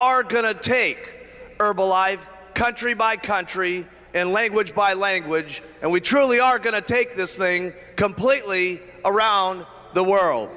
are going to take Herbalife country by country and language by language, and we truly are going to take this thing completely around the world.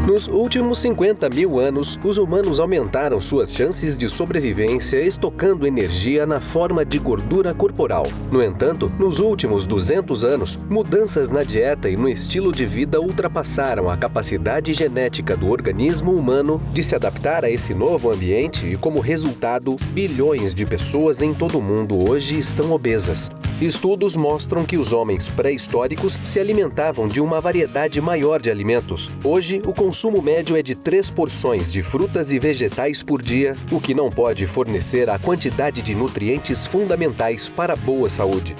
Nos últimos 50 mil anos, os humanos aumentaram suas chances de sobrevivência estocando energia na forma de gordura corporal. No entanto, nos últimos 200 anos, mudanças na dieta e no estilo de vida ultrapassaram a capacidade genética do organismo humano de se adaptar a esse novo ambiente e, como resultado, bilhões de pessoas em todo o mundo hoje estão obesas. Estudos mostram que os homens pré-históricos se alimentavam de uma variedade maior de alimentos. Hoje, o consumo médio é de 3 porções de frutas e vegetais por dia, o que não pode fornecer a quantidade de nutrientes fundamentais para a boa saúde.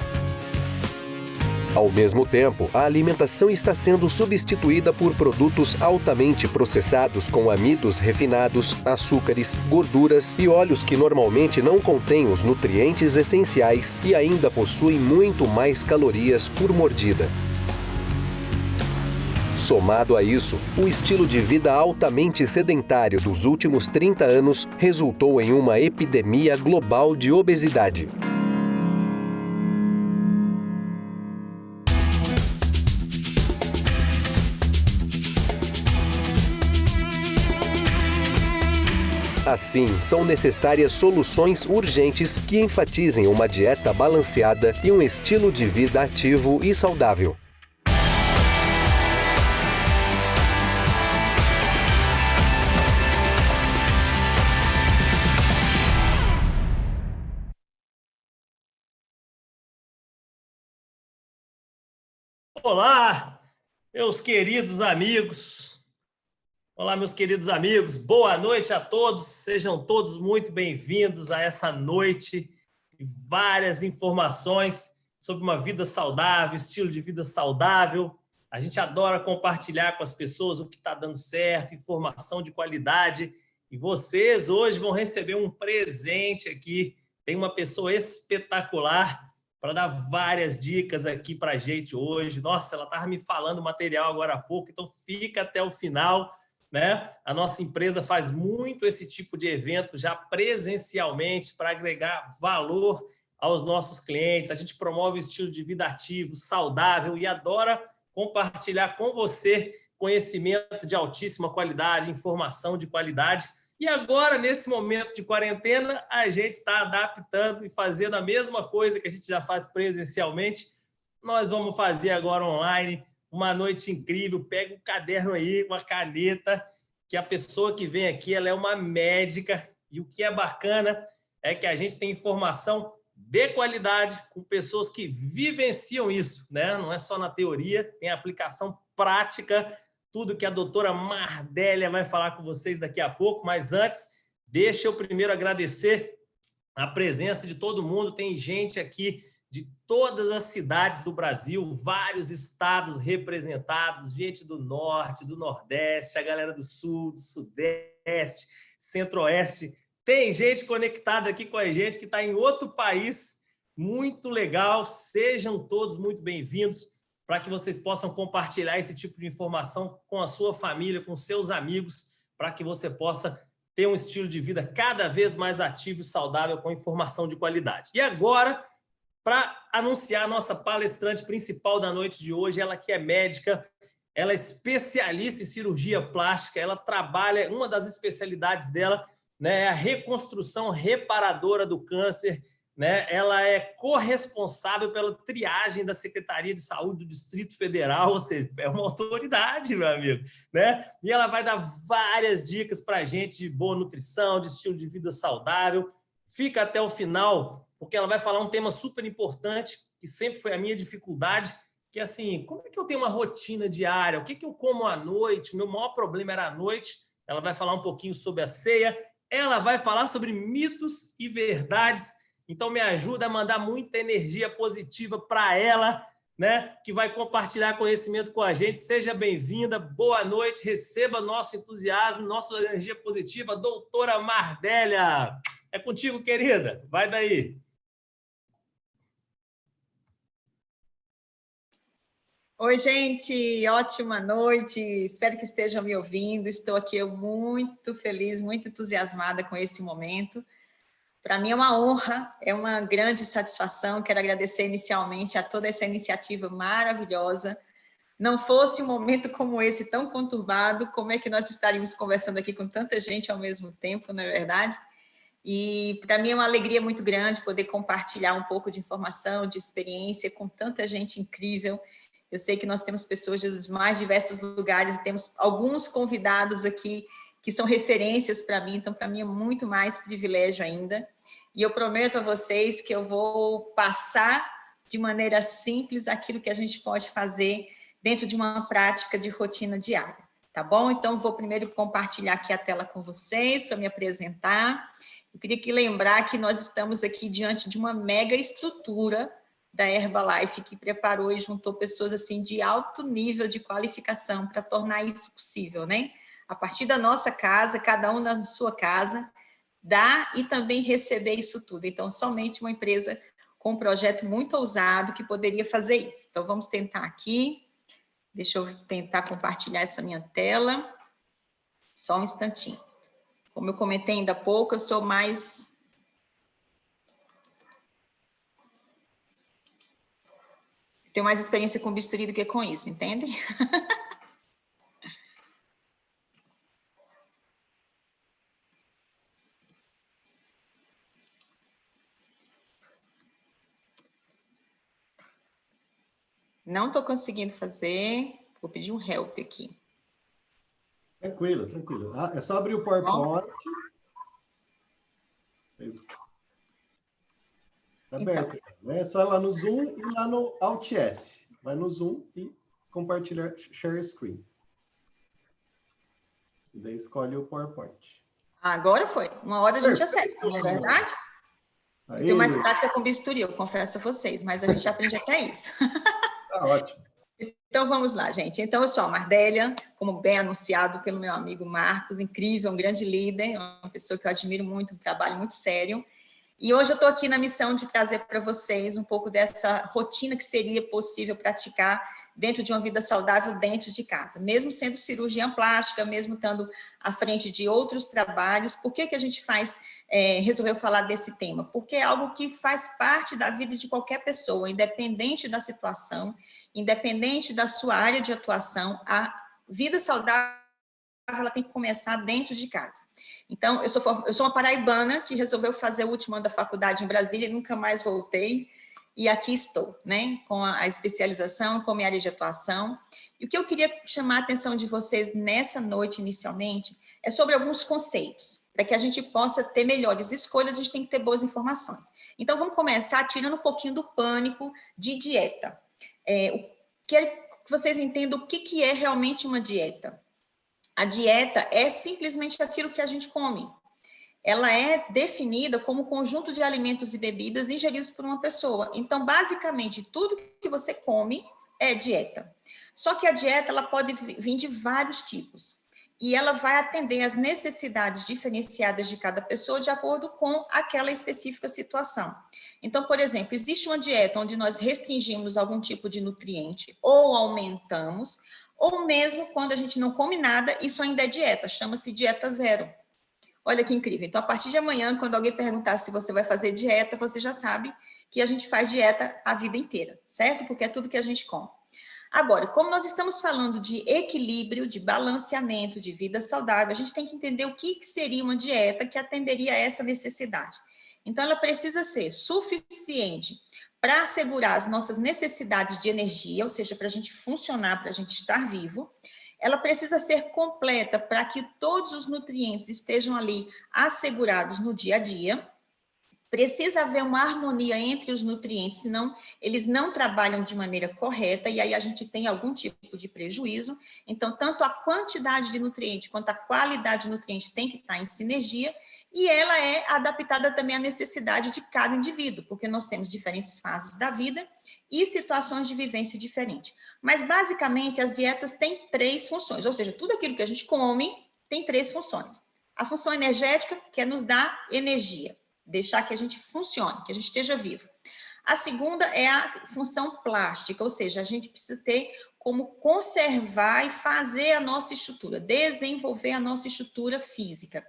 Ao mesmo tempo, a alimentação está sendo substituída por produtos altamente processados com amidos refinados, açúcares, gorduras e óleos que normalmente não contêm os nutrientes essenciais e ainda possuem muito mais calorias por mordida. Somado a isso, o estilo de vida altamente sedentário dos últimos 30 anos resultou em uma epidemia global de obesidade. Assim, são necessárias soluções urgentes que enfatizem uma dieta balanceada e um estilo de vida ativo e saudável. Olá, meus queridos amigos. Olá, meus queridos amigos. Boa noite a todos. Sejam todos muito bem-vindos a essa noite de várias informações sobre uma vida saudável, estilo de vida saudável. A gente adora compartilhar com as pessoas o que está dando certo, informação de qualidade. E vocês hoje vão receber um presente aqui. Tem uma pessoa espetacular para dar várias dicas aqui para a gente hoje. Nossa, ela estava me falando material agora há pouco, então fica até o final, né? A nossa empresa faz muito esse tipo de evento já presencialmente para agregar valor aos nossos clientes. A gente promove estilo de vida ativo, saudável e adora compartilhar com você conhecimento de altíssima qualidade, informação de qualidade. E agora, nesse momento de quarentena, a gente está adaptando e fazendo a mesma coisa que a gente já faz presencialmente. Nós vamos fazer agora online, uma noite incrível. Pega um caderno aí, uma caneta, que a pessoa que vem aqui ela é uma médica. E o que é bacana é que a gente tem informação de qualidade com pessoas que vivenciam isso, né? Não é só na teoria, tem aplicação prática, tudo que a doutora Mardélia vai falar com vocês daqui a pouco. Mas antes, deixa eu primeiro agradecer a presença de todo mundo. Tem gente aqui de todas as cidades do Brasil, vários estados representados, gente do norte, do nordeste, a galera do sul, do sudeste, centro-oeste. Tem gente conectada aqui com a gente que está em outro país, muito legal. Sejam todos muito bem-vindos para que vocês possam compartilhar esse tipo de informação com a sua família, com seus amigos, para que você possa ter um estilo de vida cada vez mais ativo e saudável com informação de qualidade. E agora, para anunciar a nossa palestrante principal da noite de hoje, ela que é médica, ela é especialista em cirurgia plástica, ela trabalha, uma das especialidades dela, né, é a reconstrução reparadora do câncer, né? Ela é corresponsável pela triagem da Secretaria de Saúde do Distrito Federal, ou seja, é uma autoridade, meu amigo, né? E ela vai dar várias dicas para a gente de boa nutrição, de estilo de vida saudável. Fica até o final, porque ela vai falar um tema super importante, que sempre foi a minha dificuldade, que é assim, como é que eu tenho uma rotina diária? O que eu como à noite? O meu maior problema era à noite. Ela vai falar um pouquinho sobre a ceia. Ela vai falar sobre mitos e verdades. Então, me ajuda a mandar muita energia positiva para ela, né? Que vai compartilhar conhecimento com a gente. Seja bem-vinda, boa noite, receba nosso entusiasmo, nossa energia positiva, doutora Mardélia. É contigo, querida. Vai daí. Oi, gente, ótima noite. Espero que estejam me ouvindo. Estou aqui muito feliz, muito entusiasmada com esse momento. Para mim é uma honra, é uma grande satisfação. Quero agradecer inicialmente a toda essa iniciativa maravilhosa. Não fosse um momento como esse, tão conturbado, como é que nós estaríamos conversando aqui com tanta gente ao mesmo tempo, não é verdade? E para mim é uma alegria muito grande poder compartilhar um pouco de informação, de experiência com tanta gente incrível. Eu sei que nós temos pessoas dos mais diversos lugares, temos alguns convidados aqui que são referências para mim, então para mim é muito mais privilégio ainda. E eu prometo a vocês que eu vou passar de maneira simples aquilo que a gente pode fazer dentro de uma prática de rotina diária, tá bom? Então vou primeiro compartilhar aqui a tela com vocês para me apresentar. Eu queria lembrar que nós estamos aqui diante de uma mega estrutura da Herbalife, que preparou e juntou pessoas assim de alto nível de qualificação para tornar isso possível, né? A partir da nossa casa, cada um na sua casa, dar e também receber isso tudo. Então, somente uma empresa com um projeto muito ousado que poderia fazer isso. Então, vamos tentar aqui. Deixa eu tentar compartilhar essa minha tela. Só um instantinho. Como eu comentei ainda há pouco, eu sou mais... Tenho mais experiência com bisturi do que com isso, entendem? Não estou conseguindo fazer. Vou pedir um help aqui. Tranquilo, tranquilo. É só abrir o PowerPoint. Está aberto. Então. É só ir lá no Zoom e lá no Alt S. Vai no Zoom e compartilhar, share screen. E daí escolhe o PowerPoint. Agora foi. Uma hora a gente acerta, não é verdade? Aí. Eu tenho mais prática com bisturi, eu confesso a vocês, mas a gente aprende até isso. Tá ótimo. Então, vamos lá, gente. Então, eu sou a Mardélia, como bem anunciado pelo meu amigo Marcos, incrível, um grande líder, uma pessoa que eu admiro muito, um trabalho muito sério. E hoje eu estou aqui na missão de trazer para vocês um pouco dessa rotina que seria possível praticar dentro de uma vida saudável dentro de casa. Mesmo sendo cirurgiã plástica, mesmo estando à frente de outros trabalhos, por que a gente resolveu falar desse tema? Porque é algo que faz parte da vida de qualquer pessoa, independente da situação, independente da sua área de atuação, a vida saudável ela tem que começar dentro de casa. Então, eu sou uma paraibana que resolveu fazer o último ano da faculdade em Brasília e nunca mais voltei. E aqui estou, né, com a especialização, com a minha área de atuação. E o que eu queria chamar a atenção de vocês nessa noite, inicialmente, é sobre alguns conceitos. Para que a gente possa ter melhores escolhas, a gente tem que ter boas informações. Então, vamos começar tirando um pouquinho do pânico de dieta. Quero que vocês entendam o que é realmente uma dieta. A dieta é simplesmente aquilo que a gente come. Ela é definida como um conjunto de alimentos e bebidas ingeridos por uma pessoa. Então, basicamente, tudo que você come é dieta. Só que a dieta ela pode vir de vários tipos. E ela vai atender às necessidades diferenciadas de cada pessoa de acordo com aquela específica situação. Então, por exemplo, existe uma dieta onde nós restringimos algum tipo de nutriente ou aumentamos, ou mesmo quando a gente não come nada, isso ainda é dieta, chama-se dieta zero. Olha que incrível. Então, a partir de amanhã, quando alguém perguntar se você vai fazer dieta, você já sabe que a gente faz dieta a vida inteira, certo? Porque é tudo que a gente come. Agora, como nós estamos falando de equilíbrio, de balanceamento, de vida saudável, a gente tem que entender o que seria uma dieta que atenderia a essa necessidade. Então, ela precisa ser suficiente para assegurar as nossas necessidades de energia, ou seja, para a gente funcionar, para a gente estar vivo. Ela precisa ser completa para que todos os nutrientes estejam ali assegurados no dia a dia. Precisa haver uma harmonia entre os nutrientes, senão eles não trabalham de maneira correta e aí a gente tem algum tipo de prejuízo. Então, tanto a quantidade de nutriente quanto a qualidade de nutriente tem que estar em sinergia e ela é adaptada também à necessidade de cada indivíduo, porque nós temos diferentes fases da vida e situações de vivência diferentes. Mas, basicamente, as dietas têm 3 funções, ou seja, tudo aquilo que a gente come tem 3 funções. A função energética, que é nos dar energia, deixar que a gente funcione, que a gente esteja vivo. A segunda é a função plástica, ou seja, a gente precisa ter como conservar e fazer a nossa estrutura, desenvolver a nossa estrutura física.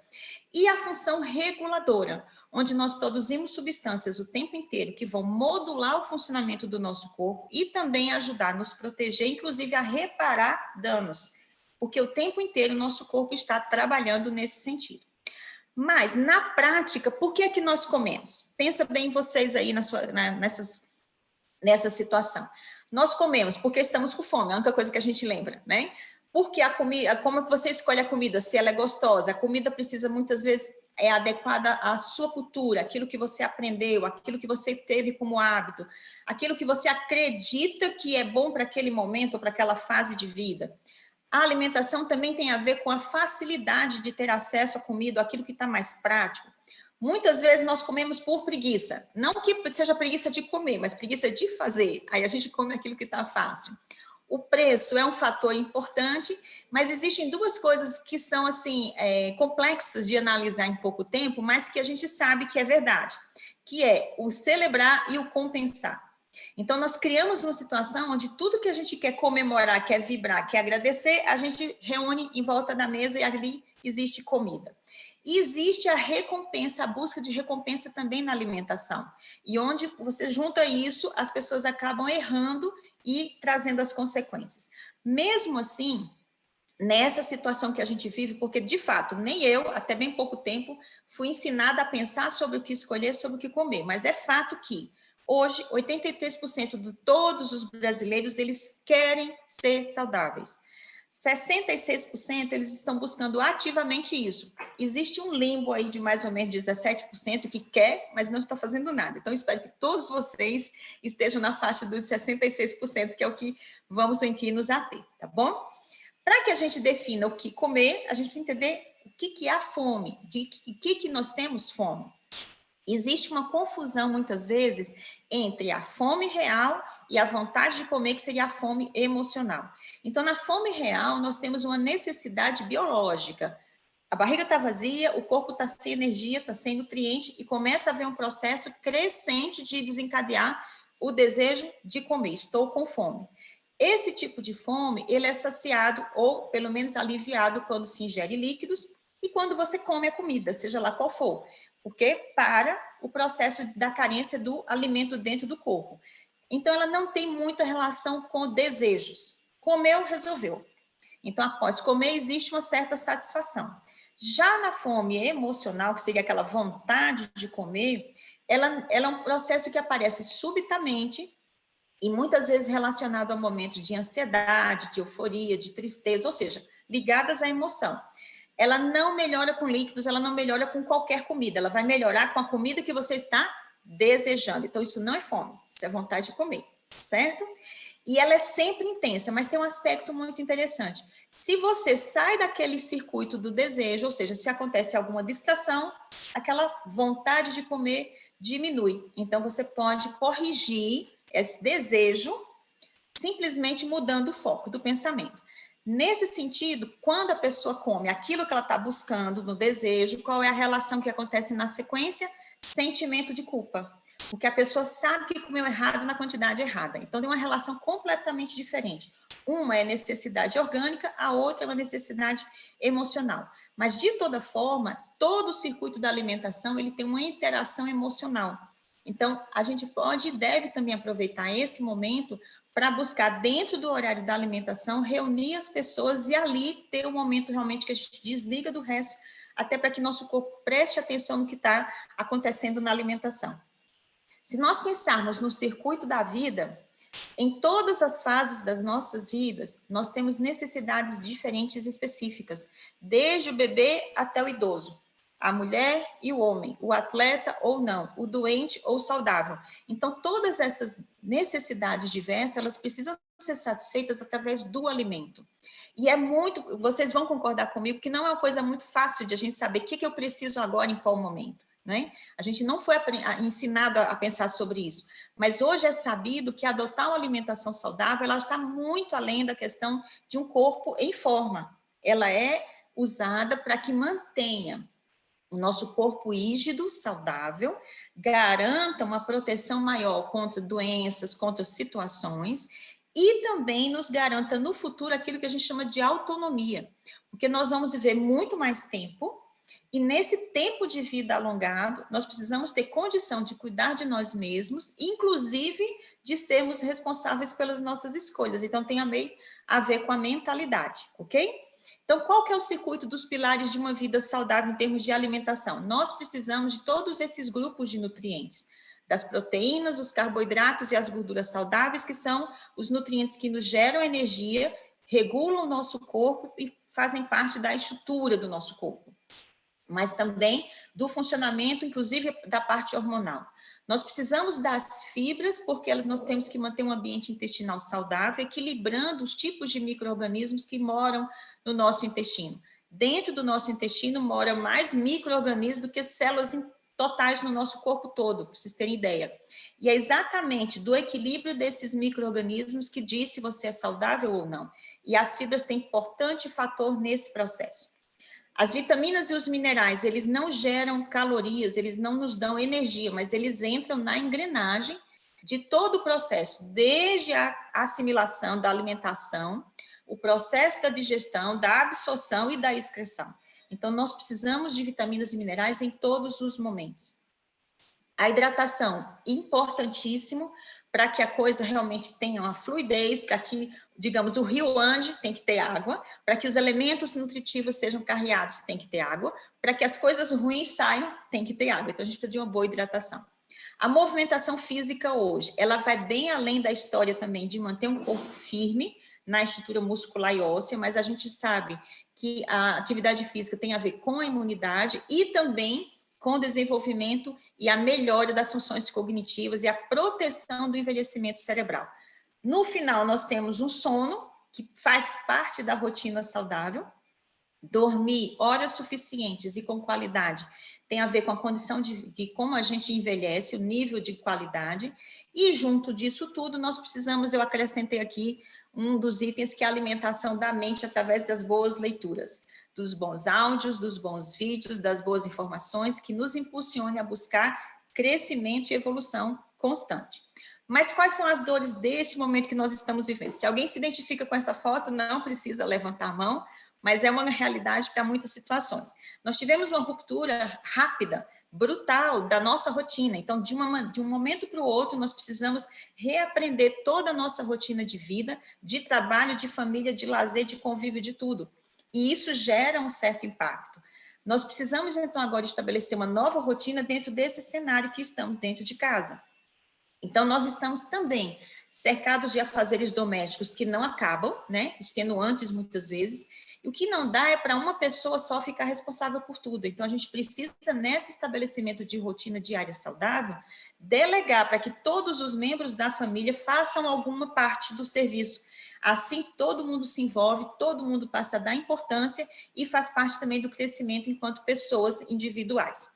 E a função reguladora, onde nós produzimos substâncias o tempo inteiro que vão modular o funcionamento do nosso corpo e também ajudar a nos proteger, inclusive a reparar danos, porque o tempo inteiro o nosso corpo está trabalhando nesse sentido. Mas, na prática, por que é que nós comemos? Pensa bem vocês aí nessa situação. Nós comemos porque estamos com fome, é a única coisa que a gente lembra, né? Porque a comida, como você escolhe a comida, se ela é gostosa, a comida precisa muitas vezes é adequada à sua cultura, aquilo que você aprendeu, aquilo que você teve como hábito, aquilo que você acredita que é bom para aquele momento, para aquela fase de vida. A alimentação também tem a ver com a facilidade de ter acesso à comida, aquilo que está mais prático. Muitas vezes nós comemos por preguiça, não que seja preguiça de comer, mas preguiça de fazer. Aí a gente come aquilo que está fácil. O preço é um fator importante, mas existem 2 coisas que são assim complexas de analisar em pouco tempo, mas que a gente sabe que é verdade, que é o celebrar e o compensar. Então, nós criamos uma situação onde tudo que a gente quer comemorar, quer vibrar, quer agradecer, a gente reúne em volta da mesa e ali existe comida. E existe a recompensa, a busca de recompensa também na alimentação. E onde você junta isso, as pessoas acabam errando e trazendo as consequências. Mesmo assim, nessa situação que a gente vive, porque de fato, nem eu, até bem pouco tempo, fui ensinada a pensar sobre o que escolher, sobre o que comer. Mas é fato que hoje, 83% de todos os brasileiros, eles querem ser saudáveis. 66% eles estão buscando ativamente isso. Existe um limbo aí de mais ou menos 17% que quer, mas não está fazendo nada. Então, espero que todos vocês estejam na faixa dos 66%, que é o que vamos aqui nos ater, tá bom? Para que a gente defina o que comer, a gente precisa entender o que é a fome, de que nós temos fome. Existe uma confusão, muitas vezes, entre a fome real e a vontade de comer, que seria a fome emocional. Então, na fome real, nós temos uma necessidade biológica. A barriga está vazia, o corpo está sem energia, está sem nutriente, e começa a haver um processo crescente de desencadear o desejo de comer. Estou com fome. Esse tipo de fome, ele é saciado, ou pelo menos aliviado, quando se ingere líquidos e quando você come a comida, seja lá qual for. Porque para o processo da carência do alimento dentro do corpo. Então, ela não tem muita relação com desejos. Comeu, resolveu. Então, após comer, existe uma certa satisfação. Já na fome emocional, que seria aquela vontade de comer, ela é um processo que aparece subitamente e muitas vezes relacionado a momentos de ansiedade, de euforia, de tristeza, ou seja, ligadas à emoção. Ela não melhora com líquidos, ela não melhora com qualquer comida, ela vai melhorar com a comida que você está desejando. Então, isso não é fome, isso é vontade de comer, certo? E ela é sempre intensa, mas tem um aspecto muito interessante. Se você sai daquele circuito do desejo, ou seja, se acontece alguma distração, aquela vontade de comer diminui. Então, você pode corrigir esse desejo simplesmente mudando o foco do pensamento. Nesse sentido, quando a pessoa come aquilo que ela está buscando no desejo, qual é a relação que acontece na sequência? Sentimento de culpa. Porque a pessoa sabe que comeu errado na quantidade errada. Então, tem uma relação completamente diferente. Uma é necessidade orgânica, a outra é uma necessidade emocional. Mas, de toda forma, todo o circuito da alimentação ele tem uma interação emocional. Então, a gente pode e deve também aproveitar esse momento para buscar, dentro do horário da alimentação, reunir as pessoas e ali ter um momento realmente que a gente desliga do resto, até para que nosso corpo preste atenção no que está acontecendo na alimentação. Se nós pensarmos no circuito da vida, em todas as fases das nossas vidas, nós temos necessidades diferentes e específicas, desde o bebê até o idoso, a mulher e o homem, o atleta ou não, o doente ou saudável. Então, todas essas necessidades diversas, elas precisam ser satisfeitas através do alimento. E é muito, vocês vão concordar comigo, que não é uma coisa muito fácil de a gente saber o que eu preciso agora, em qual momento. Né? A gente não foi ensinado a pensar sobre isso, mas hoje é sabido que adotar uma alimentação saudável, ela está muito além da questão de um corpo em forma. Ela é usada para que mantenha o nosso corpo rígido, saudável, garanta uma proteção maior contra doenças, contra situações, e também nos garanta no futuro aquilo que a gente chama de autonomia, porque nós vamos viver muito mais tempo. E nesse tempo de vida alongado, nós precisamos ter condição de cuidar de nós mesmos, inclusive de sermos responsáveis pelas nossas escolhas. Então, tem a ver com a mentalidade, ok? Então, qual que é o circuito dos pilares de uma vida saudável em termos de alimentação? Nós precisamos de todos esses grupos de nutrientes, das proteínas, os carboidratos e as gorduras saudáveis, que são os nutrientes que nos geram energia, regulam o nosso corpo e fazem parte da estrutura do nosso corpo, mas também do funcionamento, inclusive da parte hormonal. Nós precisamos das fibras, porque nós temos que manter um ambiente intestinal saudável, equilibrando os tipos de micro-organismos que moram no nosso intestino. Dentro do nosso intestino mora mais micro-organismos do que células totais no nosso corpo todo, para vocês terem ideia. E é exatamente do equilíbrio desses micro-organismos que diz se você é saudável ou não. E as fibras têm importante fator nesse processo. As vitaminas e os minerais, eles não geram calorias, eles não nos dão energia, mas eles entram na engrenagem de todo o processo, desde a assimilação da alimentação, o processo da digestão, da absorção e da excreção. Então, nós precisamos de vitaminas e minerais em todos os momentos. A hidratação, importantíssimo, para que a coisa realmente tenha uma fluidez, para que, digamos, o rio ande, tem que ter água, para que os elementos nutritivos sejam carreados, tem que ter água, para que as coisas ruins saiam, tem que ter água. Então, a gente precisa de uma boa hidratação. A movimentação física hoje, ela vai bem além da história também de manter um corpo firme na estrutura muscular e óssea, mas a gente sabe que a atividade física tem a ver com a imunidade e também com o desenvolvimento e a melhora das funções cognitivas e a proteção do envelhecimento cerebral. No final, nós temos um sono, que faz parte da rotina saudável. Dormir horas suficientes e com qualidade tem a ver com a condição de como a gente envelhece, o nível de qualidade. E junto disso tudo, nós precisamos, eu acrescentei aqui um dos itens, que é a alimentação da mente através das boas leituras, dos bons áudios, dos bons vídeos, das boas informações, que nos impulsione a buscar crescimento e evolução constante. Mas quais são as dores deste momento que nós estamos vivendo? Se alguém se identifica com essa foto, não precisa levantar a mão, mas é uma realidade para muitas situações. Nós tivemos uma ruptura rápida brutal da nossa rotina. Então, de um momento para o outro, nós precisamos reaprender toda a nossa rotina de vida, de trabalho, de família, de lazer, de convívio, de tudo. E isso gera um certo impacto. Nós precisamos, então, agora estabelecer uma nova rotina dentro desse cenário que estamos dentro de casa. Então, nós estamos também cercados de afazeres domésticos que não acabam, né? Extenuantes muitas vezes. E o que não dá é para uma pessoa só ficar responsável por tudo. Então, a gente precisa, nesse estabelecimento de rotina diária saudável, delegar para que todos os membros da família façam alguma parte do serviço. Assim, todo mundo se envolve, todo mundo passa a dar importância e faz parte também do crescimento enquanto pessoas individuais.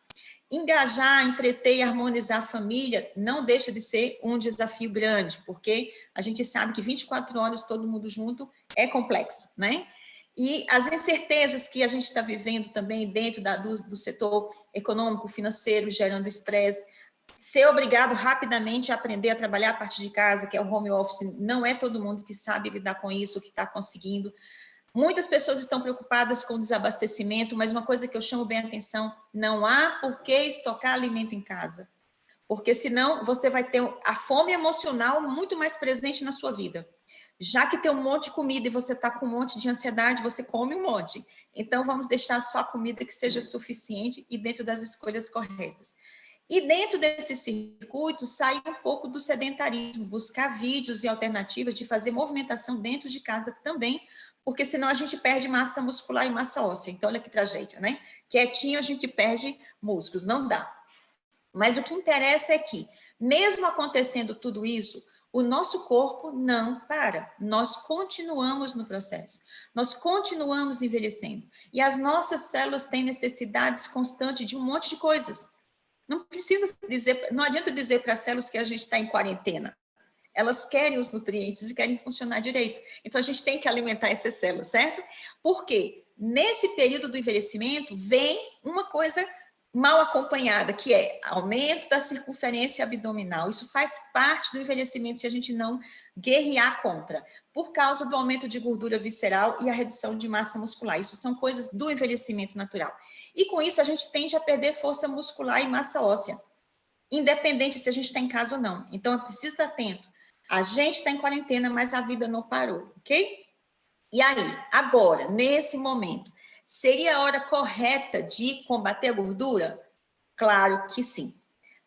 Engajar, entreter e harmonizar a família não deixa de ser um desafio grande, porque a gente sabe que 24 horas todo mundo junto é complexo, né? E as incertezas que a gente está vivendo também dentro do setor econômico, financeiro, gerando estresse, ser obrigado rapidamente a aprender a trabalhar a partir de casa, que é o home office, não é todo mundo que sabe lidar com isso, que está conseguindo. Muitas pessoas estão preocupadas com o desabastecimento, mas uma coisa que eu chamo bem a atenção, não há por que estocar alimento em casa, porque senão você vai ter a fome emocional muito mais presente na sua vida. Já que tem um monte de comida e você está com um monte de ansiedade, você come um monte. Então, vamos deixar só a comida que seja suficiente e dentro das escolhas corretas. E dentro desse circuito, sair um pouco do sedentarismo, buscar vídeos e alternativas de fazer movimentação dentro de casa também, porque senão a gente perde massa muscular e massa óssea. Então, olha que tragédia, né? Quietinho a gente perde músculos, não dá. Mas o que interessa é que, mesmo acontecendo tudo isso, o nosso corpo não para. Nós continuamos no processo. Nós continuamos envelhecendo. E as nossas células têm necessidades constantes de um monte de coisas. Não precisa dizer, não adianta dizer para as células que a gente está em quarentena. Elas querem os nutrientes e querem funcionar direito. Então, a gente tem que alimentar essas células, certo? Por quê? Nesse período do envelhecimento, vem uma coisa mal acompanhada, que é aumento da circunferência abdominal. Isso faz parte do envelhecimento se a gente não guerrear contra, por causa do aumento de gordura visceral e a redução de massa muscular. Isso são coisas do envelhecimento natural. E com isso, a gente tende a perder força muscular e massa óssea, independente se a gente está em casa ou não. Então, eu preciso estar atento. A gente está em quarentena, mas a vida não parou, ok? E aí, agora, nesse momento, seria a hora correta de combater a gordura? Claro que sim.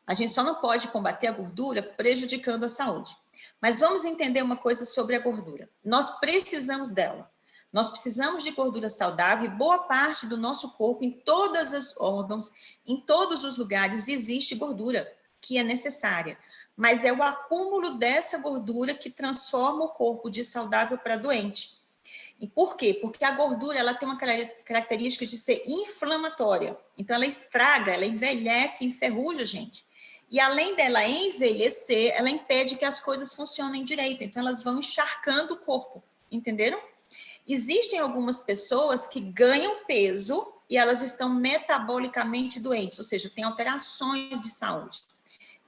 A gente só não pode combater a gordura prejudicando a saúde. Mas vamos entender uma coisa sobre a gordura. Nós precisamos dela. Nós precisamos de gordura saudável e boa parte do nosso corpo, em todos os órgãos, em todos os lugares, existe gordura que é necessária. Mas é o acúmulo dessa gordura que transforma o corpo de saudável para doente. E por quê? Porque a gordura ela tem uma característica de ser inflamatória. Então, ela estraga, ela envelhece, enferruja a gente. E além dela envelhecer, ela impede que as coisas funcionem direito. Então, elas vão encharcando o corpo. Entenderam? Existem algumas pessoas que ganham peso e elas estão metabolicamente doentes, ou seja, têm alterações de saúde.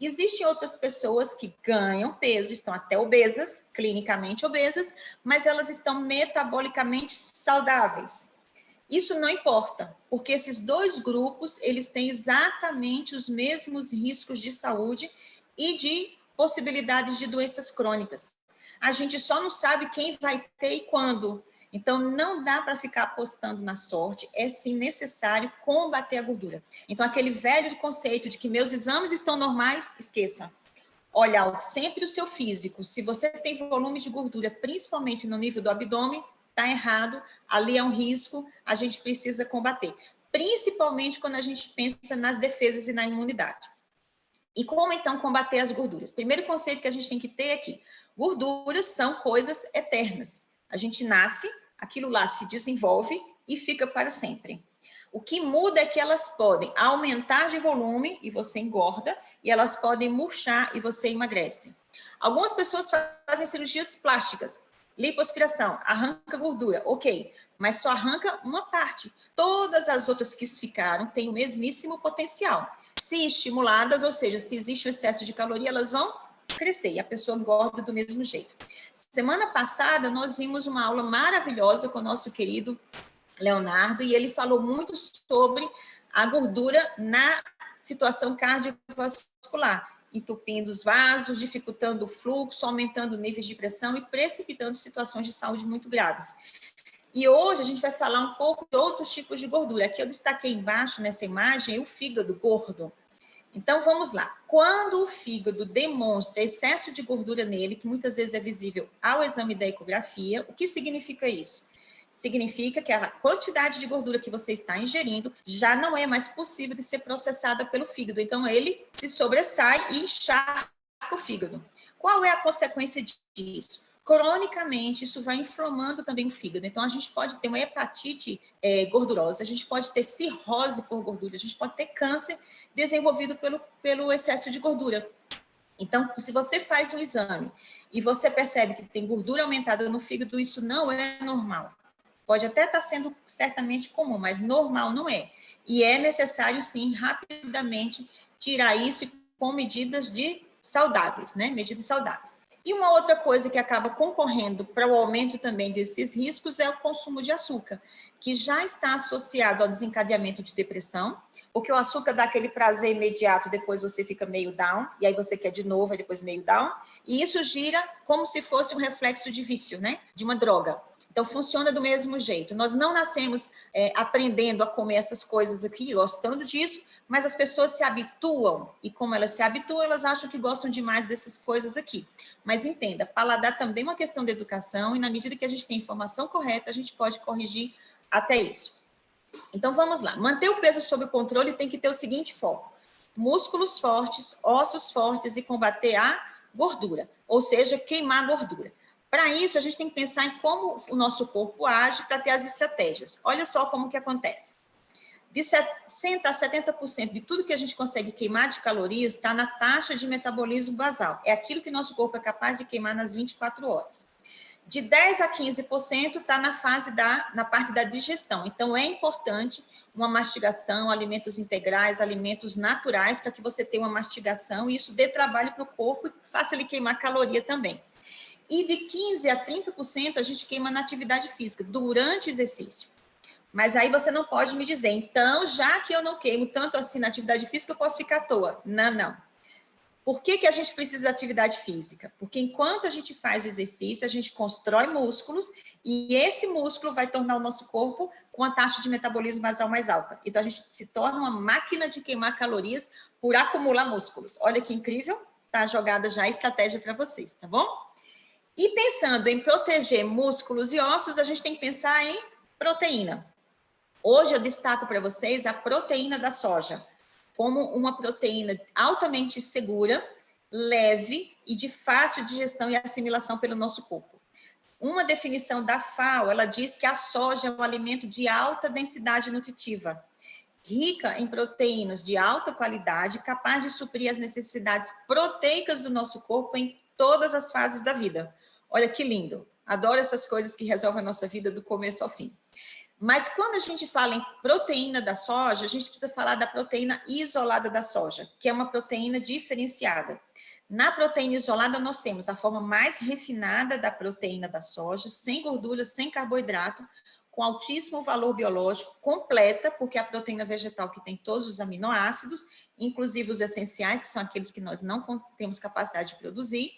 Existem outras pessoas que ganham peso, estão até obesas, clinicamente obesas, mas elas estão metabolicamente saudáveis. Isso não importa, porque esses dois grupos, eles têm exatamente os mesmos riscos de saúde e de possibilidades de doenças crônicas. A gente só não sabe quem vai ter e quando. Então, não dá para ficar apostando na sorte, é sim necessário combater a gordura. Então, aquele velho conceito de que meus exames estão normais, esqueça. Olha, sempre o seu físico, se você tem volume de gordura, principalmente no nível do abdômen, está errado, ali é um risco, a gente precisa combater. Principalmente quando a gente pensa nas defesas e na imunidade. E como, então, combater as gorduras? Primeiro conceito que a gente tem que ter aqui, gorduras são coisas eternas. A gente nasce, aquilo lá se desenvolve e fica para sempre. O que muda é que elas podem aumentar de volume e você engorda, e elas podem murchar e você emagrece. Algumas pessoas fazem cirurgias plásticas, lipoaspiração, arranca gordura, ok, mas só arranca uma parte. Todas as outras que ficaram têm o mesmíssimo potencial. Se estimuladas, ou seja, se existe um excesso de caloria, elas vão crescer e a pessoa engorda do mesmo jeito. Semana passada, nós vimos uma aula maravilhosa com o nosso querido Leonardo e ele falou muito sobre a gordura na situação cardiovascular, entupindo os vasos, dificultando o fluxo, aumentando níveis de pressão e precipitando situações de saúde muito graves. E hoje a gente vai falar um pouco de outros tipos de gordura. Aqui eu destaquei embaixo nessa imagem o fígado gordo. Então vamos lá. Quando o fígado demonstra excesso de gordura nele, que muitas vezes é visível ao exame da ecografia, o que significa isso? Significa que a quantidade de gordura que você está ingerindo já não é mais possível de ser processada pelo fígado. Então ele se sobressai e encharca o fígado. Qual é a consequência disso? Cronicamente, isso vai inflamando também o fígado. Então, a gente pode ter uma hepatite gordurosa, a gente pode ter cirrose por gordura, a gente pode ter câncer desenvolvido pelo excesso de gordura. Então, se você faz um exame e você percebe que tem gordura aumentada no fígado, isso não é normal. Pode até estar sendo certamente comum, mas normal não é. E é necessário, sim, rapidamente tirar isso com medidas saudáveis, né? Medidas saudáveis. E uma outra coisa que acaba concorrendo para o aumento também desses riscos é o consumo de açúcar, que já está associado ao desencadeamento de depressão, porque o açúcar dá aquele prazer imediato, depois você fica meio down, e aí você quer de novo, e depois meio down, e isso gira como se fosse um reflexo de vício, né? De uma droga. Então, funciona do mesmo jeito. Nós não nascemos aprendendo a comer essas coisas aqui, gostando disso, mas as pessoas se habituam, e como elas se habituam, elas acham que gostam demais dessas coisas aqui. Mas entenda, paladar também é uma questão de educação, e na medida que a gente tem informação correta, a gente pode corrigir até isso. Então, vamos lá. Manter o peso sob controle tem que ter o seguinte foco: músculos fortes, ossos fortes e combater a gordura, ou seja, queimar a gordura. Para isso, a gente tem que pensar em como o nosso corpo age para ter as estratégias. Olha só como que acontece. De 60% a 70% de tudo que a gente consegue queimar de calorias está na taxa de metabolismo basal. É aquilo que nosso corpo é capaz de queimar nas 24 horas. De 10% a 15% está na parte da digestão. Então, é importante uma mastigação, alimentos integrais, alimentos naturais, para que você tenha uma mastigação e isso dê trabalho para o corpo e faça ele queimar caloria também. E de 15% a 30% a gente queima na atividade física, durante o exercício. Mas aí você não pode me dizer, então, já que eu não queimo tanto assim na atividade física, eu posso ficar à toa. Não, não. Por que a gente precisa da atividade física? Porque enquanto a gente faz o exercício, a gente constrói músculos e esse músculo vai tornar o nosso corpo com a taxa de metabolismo basal mais alta. Então, a gente se torna uma máquina de queimar calorias por acumular músculos. Olha que incrível, tá jogada já a estratégia para vocês, tá bom? E pensando em proteger músculos e ossos, a gente tem que pensar em proteína. Hoje eu destaco para vocês a proteína da soja, como uma proteína altamente segura, leve e de fácil digestão e assimilação pelo nosso corpo. Uma definição da FAO, ela diz que a soja é um alimento de alta densidade nutritiva, rica em proteínas de alta qualidade, capaz de suprir as necessidades proteicas do nosso corpo em todas as fases da vida. Olha que lindo, adoro essas coisas que resolvem a nossa vida do começo ao fim. Mas quando a gente fala em proteína da soja, a gente precisa falar da proteína isolada da soja, que é uma proteína diferenciada. Na proteína isolada, nós temos a forma mais refinada da proteína da soja, sem gordura, sem carboidrato, com altíssimo valor biológico, completa, porque é a proteína vegetal que tem todos os aminoácidos, inclusive os essenciais, que são aqueles que nós não temos capacidade de produzir.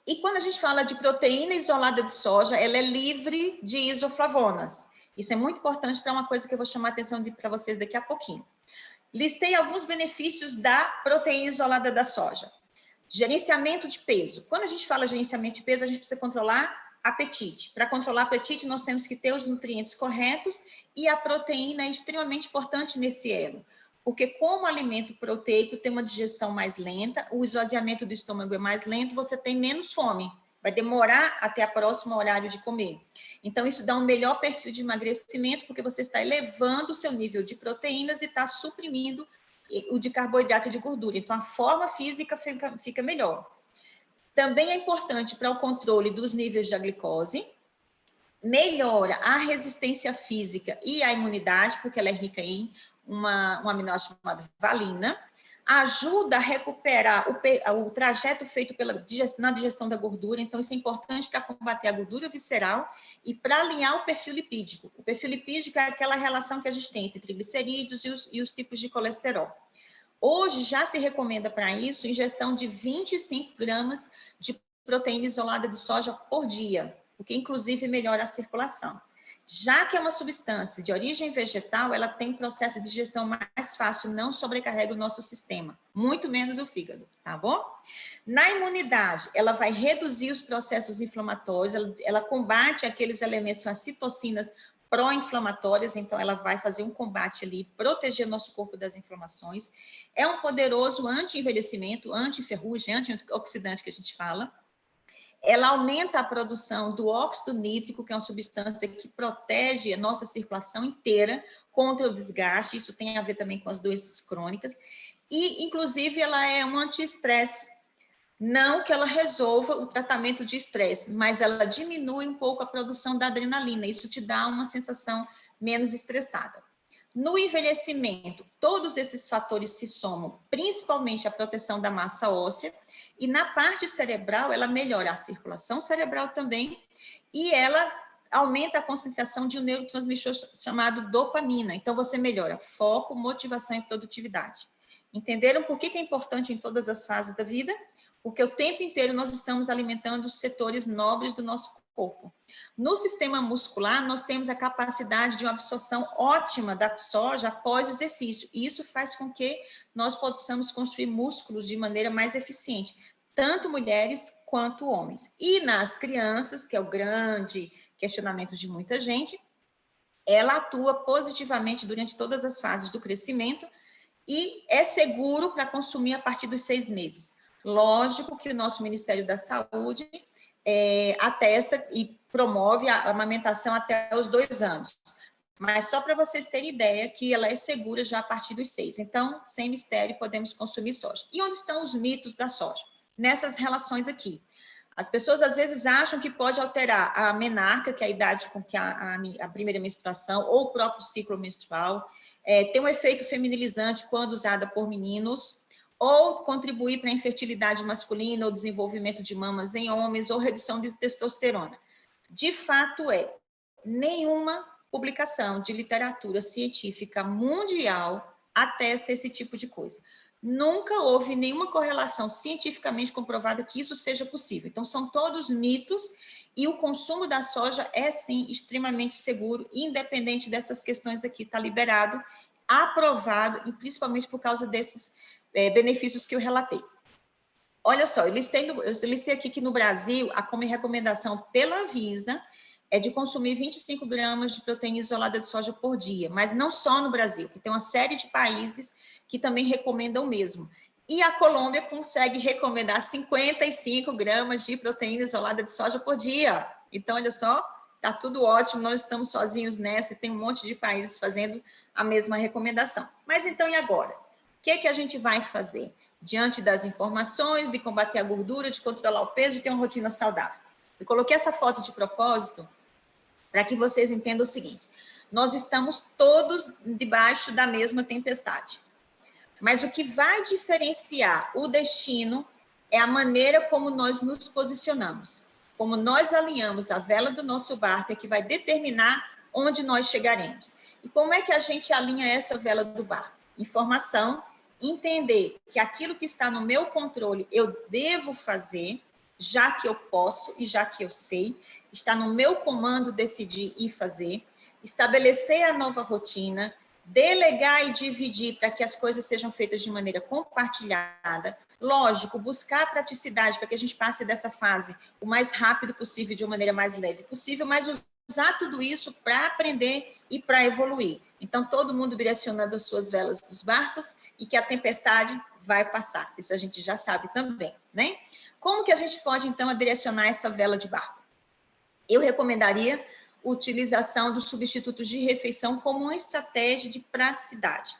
E quando a gente fala de proteína isolada de soja, ela é livre de isoflavonas. Isso é muito importante para uma coisa que eu vou chamar a atenção para vocês daqui a pouquinho. Listei alguns benefícios da proteína isolada da soja. Gerenciamento de peso. Quando a gente fala gerenciamento de peso, a gente precisa controlar apetite. Para controlar apetite, nós temos que ter os nutrientes corretos e a proteína é extremamente importante nesse elo. Porque como alimento proteico tem uma digestão mais lenta, o esvaziamento do estômago é mais lento, você tem menos fome. Vai demorar até a próxima horário de comer. Então, isso dá um melhor perfil de emagrecimento, porque você está elevando o seu nível de proteínas e está suprimindo o de carboidrato e de gordura. Então, a forma física fica melhor. Também é importante para o controle dos níveis da glicose, melhora a resistência física e a imunidade, porque ela é rica em um aminoácido chamado valina, ajuda a recuperar o trajeto feito na digestão da gordura, então isso é importante para combater a gordura visceral e para alinhar o perfil lipídico. O perfil lipídico é aquela relação que a gente tem entre triglicerídeos e os tipos de colesterol. Hoje já se recomenda para isso ingestão de 25 gramas de proteína isolada de soja por dia, o que inclusive melhora a circulação. Já que é uma substância de origem vegetal, ela tem um processo de digestão mais fácil, não sobrecarrega o nosso sistema, muito menos o fígado, tá bom? Na imunidade, ela vai reduzir os processos inflamatórios, ela combate aqueles elementos, são as citocinas pró-inflamatórias, então ela vai fazer um combate ali, proteger nosso corpo das inflamações. É um poderoso anti-envelhecimento, anti-ferrugem, antioxidante que a gente fala. Ela aumenta a produção do óxido nítrico, que é uma substância que protege a nossa circulação inteira contra o desgaste, isso tem a ver também com as doenças crônicas, e, inclusive, ela é um anti-estresse. Não que ela resolva o tratamento de estresse, mas ela diminui um pouco a produção da adrenalina, isso te dá uma sensação menos estressada. No envelhecimento, todos esses fatores se somam, principalmente a proteção da massa óssea, e na parte cerebral, ela melhora a circulação cerebral também, e ela aumenta a concentração de um neurotransmissor chamado dopamina. Então, você melhora foco, motivação e produtividade. Entenderam por que é importante em todas as fases da vida? Porque o tempo inteiro nós estamos alimentando os setores nobres do nosso corpo. No sistema muscular, nós temos a capacidade de uma absorção ótima da soja após o exercício, e isso faz com que nós possamos construir músculos de maneira mais eficiente, tanto mulheres quanto homens. E nas crianças, que é o grande questionamento de muita gente, ela atua positivamente durante todas as fases do crescimento e é seguro para consumir a partir dos 6 meses. Lógico que o nosso Ministério da Saúde atesta e promove a amamentação até os 2 anos. Mas só para vocês terem ideia que ela é segura já a partir dos 6. Então, sem mistério, podemos consumir soja. E onde estão os mitos da soja? Nessas relações aqui. As pessoas às vezes acham que pode alterar a menarca, que é a idade com que a primeira menstruação, ou o próprio ciclo menstrual, tem um efeito feminilizante quando usada por meninos, ou contribuir para a infertilidade masculina, ou desenvolvimento de mamas em homens, ou redução de testosterona. De fato nenhuma publicação de literatura científica mundial atesta esse tipo de coisa. Nunca houve nenhuma correlação cientificamente comprovada que isso seja possível. Então, são todos mitos e o consumo da soja é, sim, extremamente seguro, independente dessas questões aqui, está liberado, aprovado, e principalmente por causa desses benefícios que eu relatei. Olha só, eu listei aqui que no Brasil, a recomendação pela Anvisa é de consumir 25 gramas de proteína isolada de soja por dia, mas não só no Brasil, que tem uma série de países que também recomendam o mesmo. E a Colômbia consegue recomendar 55 gramas de proteína isolada de soja por dia. Então, olha só, está tudo ótimo, não estamos sozinhos nessa, tem um monte de países fazendo a mesma recomendação. Mas então, e agora? O que é que a gente vai fazer? Diante das informações de combater a gordura, de controlar o peso, de ter uma rotina saudável. Eu coloquei essa foto de propósito para que vocês entendam o seguinte: nós estamos todos debaixo da mesma tempestade. Mas o que vai diferenciar o destino é a maneira como nós nos posicionamos. Como nós alinhamos a vela do nosso barco é que vai determinar onde nós chegaremos. E como é que a gente alinha essa vela do barco? Informação, entender que aquilo que está no meu controle eu devo fazer, já que eu posso e já que eu sei, está no meu comando decidir e fazer, estabelecer a nova rotina, delegar e dividir para que as coisas sejam feitas de maneira compartilhada. Lógico, buscar a praticidade para que a gente passe dessa fase o mais rápido possível, de uma maneira mais leve possível, mas usar tudo isso para aprender e para evoluir. Então, todo mundo direcionando as suas velas dos barcos e que a tempestade vai passar. Isso a gente já sabe também, né? Como que a gente pode, então, direcionar essa vela de barco? Eu recomendaria a utilização dos substitutos de refeição como uma estratégia de praticidade.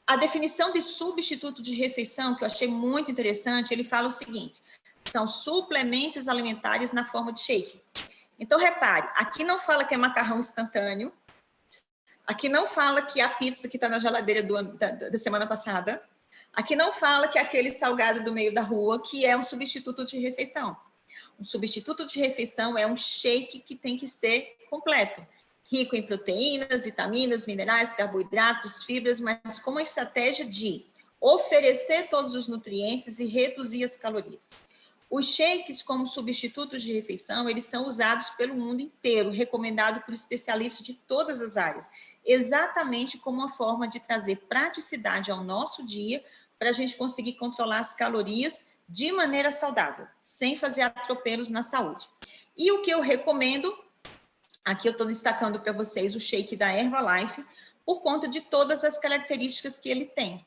A definição de substituto de refeição, que eu achei muito interessante, ele fala o seguinte: são suplementos alimentares na forma de shake. Então, repare, aqui não fala que é macarrão instantâneo, aqui não fala que é a pizza que está na geladeira da semana passada, aqui não fala que é aquele salgado do meio da rua, que é um substituto de refeição. Um substituto de refeição é um shake que tem que ser completo, rico em proteínas, vitaminas, minerais, carboidratos, fibras, mas com uma estratégia de oferecer todos os nutrientes e reduzir as calorias. Os shakes, como substitutos de refeição, eles são usados pelo mundo inteiro, recomendado por especialistas de todas as áreas, exatamente como uma forma de trazer praticidade ao nosso dia, para a gente conseguir controlar as calorias de maneira saudável, sem fazer atropelos na saúde. E o que eu recomendo, aqui eu estou destacando para vocês o shake da Herbalife, por conta de todas as características que ele tem.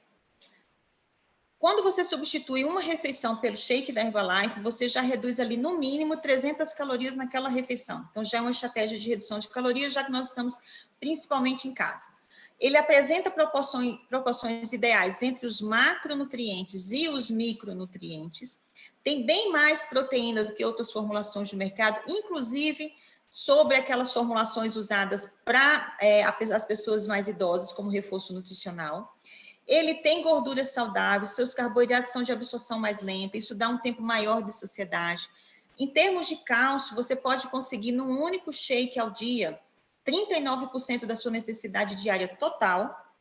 Quando você substitui uma refeição pelo shake da Herbalife, você já reduz ali no mínimo 300 calorias naquela refeição. Então já é uma estratégia de redução de calorias, já que nós estamos principalmente em casa. Ele apresenta proporções ideais entre os macronutrientes e os micronutrientes. Tem bem mais proteína do que outras formulações do mercado, inclusive sobre aquelas formulações usadas para as pessoas mais idosas como reforço nutricional. Ele tem gorduras saudáveis, seus carboidratos são de absorção mais lenta, isso dá um tempo maior de saciedade. Em termos de cálcio, você pode conseguir num único shake ao dia 39% da sua necessidade diária total.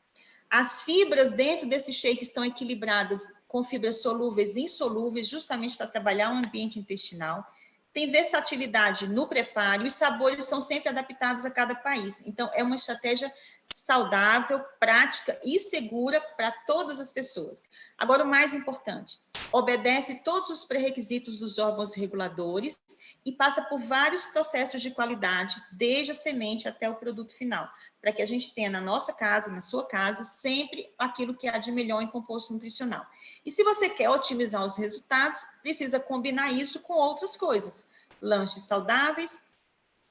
As fibras dentro desse shake estão equilibradas com fibras solúveis e insolúveis, justamente para trabalhar o ambiente intestinal. Tem versatilidade no preparo e os sabores são sempre adaptados a cada país. Então, é uma estratégia saudável, prática e segura para todas as pessoas. Agora, o mais importante, obedece todos os pré-requisitos dos órgãos reguladores e passa por vários processos de qualidade, desde a semente até o produto final, para que a gente tenha na nossa casa, na sua casa, sempre aquilo que há de melhor em composto nutricional. E se você quer otimizar os resultados, precisa combinar isso com outras coisas. Lanches saudáveis,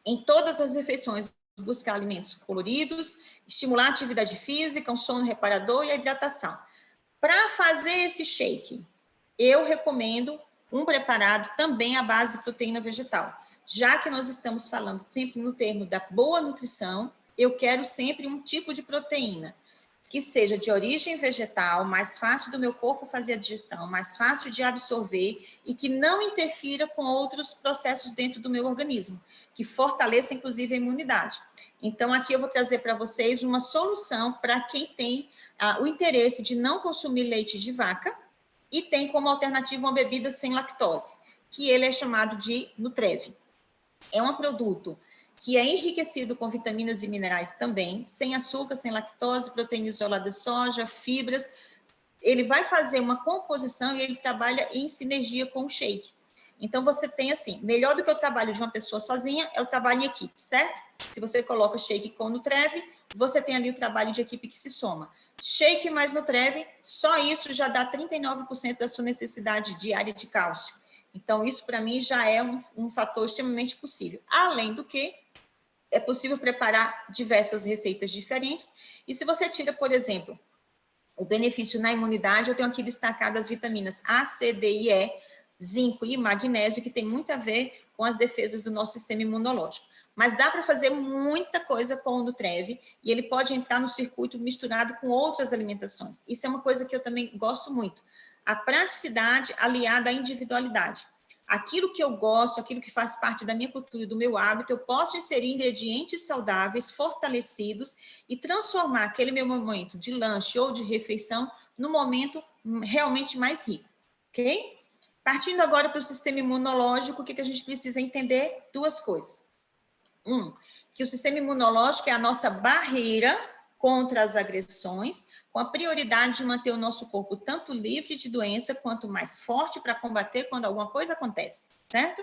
em todas as refeições, buscar alimentos coloridos, estimular a atividade física, um sono reparador e a hidratação. Para fazer esse shake, eu recomendo um preparado também à base de proteína vegetal. Já que nós estamos falando sempre no termo da boa nutrição, eu quero sempre um tipo de proteína que seja de origem vegetal, mais fácil do meu corpo fazer a digestão, mais fácil de absorver e que não interfira com outros processos dentro do meu organismo, que fortaleça, inclusive, a imunidade. Então, aqui eu vou trazer para vocês uma solução para quem tem o interesse de não consumir leite de vaca e tem como alternativa uma bebida sem lactose, que ele é chamado de Nutrev. É um produto que é enriquecido com vitaminas e minerais também, sem açúcar, sem lactose, proteína isolada de soja, fibras. Ele vai fazer uma composição e ele trabalha em sinergia com o shake. Então, você tem assim, melhor do que o trabalho de uma pessoa sozinha, é o trabalho em equipe, certo? Se você coloca shake com Nutrev, você tem ali o trabalho de equipe que se soma. Shake mais Nutrev, só isso já dá 39% da sua necessidade diária de cálcio. Então, isso para mim já é um fator extremamente possível. Além do que, é possível preparar diversas receitas diferentes. E se você tira, por exemplo, o benefício na imunidade, eu tenho aqui destacado as vitaminas A, C, D e E, zinco e magnésio, que tem muito a ver com as defesas do nosso sistema imunológico. Mas dá para fazer muita coisa com o Nutrev e ele pode entrar no circuito misturado com outras alimentações. Isso é uma coisa que eu também gosto muito. A praticidade aliada à individualidade. Aquilo que eu gosto, aquilo que faz parte da minha cultura e do meu hábito, eu posso inserir ingredientes saudáveis, fortalecidos e transformar aquele meu momento de lanche ou de refeição num momento realmente mais rico, ok? Partindo agora para o sistema imunológico, o que a gente precisa entender? Duas coisas. Que o sistema imunológico é a nossa barreira contra as agressões, com a prioridade de manter o nosso corpo tanto livre de doença, quanto mais forte para combater quando alguma coisa acontece, certo?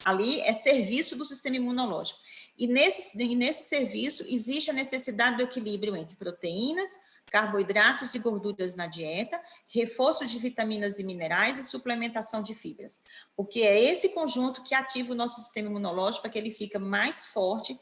Ali é serviço do sistema imunológico. E nesse serviço existe a necessidade do equilíbrio entre proteínas, carboidratos e gorduras na dieta, reforço de vitaminas e minerais e suplementação de fibras. Porque é esse conjunto que ativa o nosso sistema imunológico para que ele fique mais forte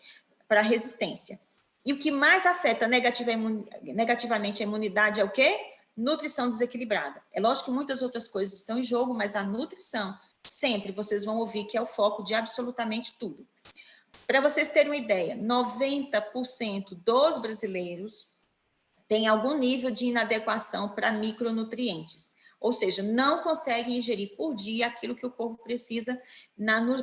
para a resistência. E o que mais afeta negativamente a imunidade é o quê? Nutrição desequilibrada. É lógico que muitas outras coisas estão em jogo, mas a nutrição, sempre vocês vão ouvir que é o foco de absolutamente tudo. Para vocês terem uma ideia, 90% dos brasileiros têm algum nível de inadequação para micronutrientes. Ou seja, não conseguem ingerir por dia aquilo que o corpo precisa,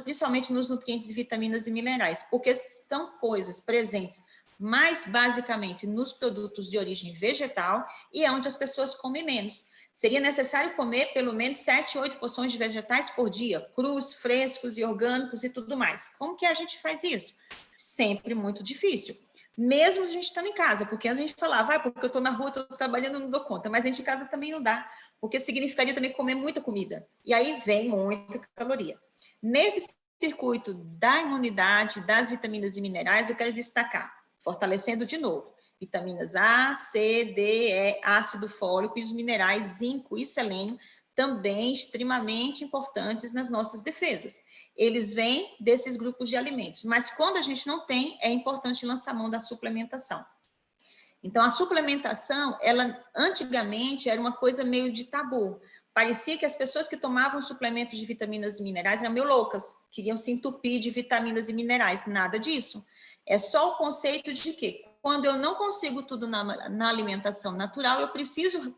principalmente nos nutrientes, vitaminas e minerais, porque são coisas presentes mais basicamente nos produtos de origem vegetal e é onde as pessoas comem menos. Seria necessário comer pelo menos 7, 8 porções de vegetais por dia, crus, frescos e orgânicos e tudo mais. Como que a gente faz isso? Sempre muito difícil. Mesmo a gente estando em casa, porque antes a gente falava, porque eu estou na rua, estou trabalhando, não dou conta, mas a gente em casa também não dá, porque significaria também comer muita comida, e aí vem muita caloria. Nesse circuito da imunidade, das vitaminas e minerais, eu quero destacar, fortalecendo de novo, vitaminas A, C, D, E, ácido fólico e os minerais zinco e selênio, também extremamente importantes nas nossas defesas. Eles vêm desses grupos de alimentos, mas quando a gente não tem, é importante lançar mão da suplementação. Então, a suplementação, ela antigamente era uma coisa meio de tabu. Parecia que as pessoas que tomavam suplementos de vitaminas e minerais eram meio loucas, queriam se entupir de vitaminas e minerais. Nada disso. É só o conceito de que, quando eu não consigo tudo na alimentação natural, eu preciso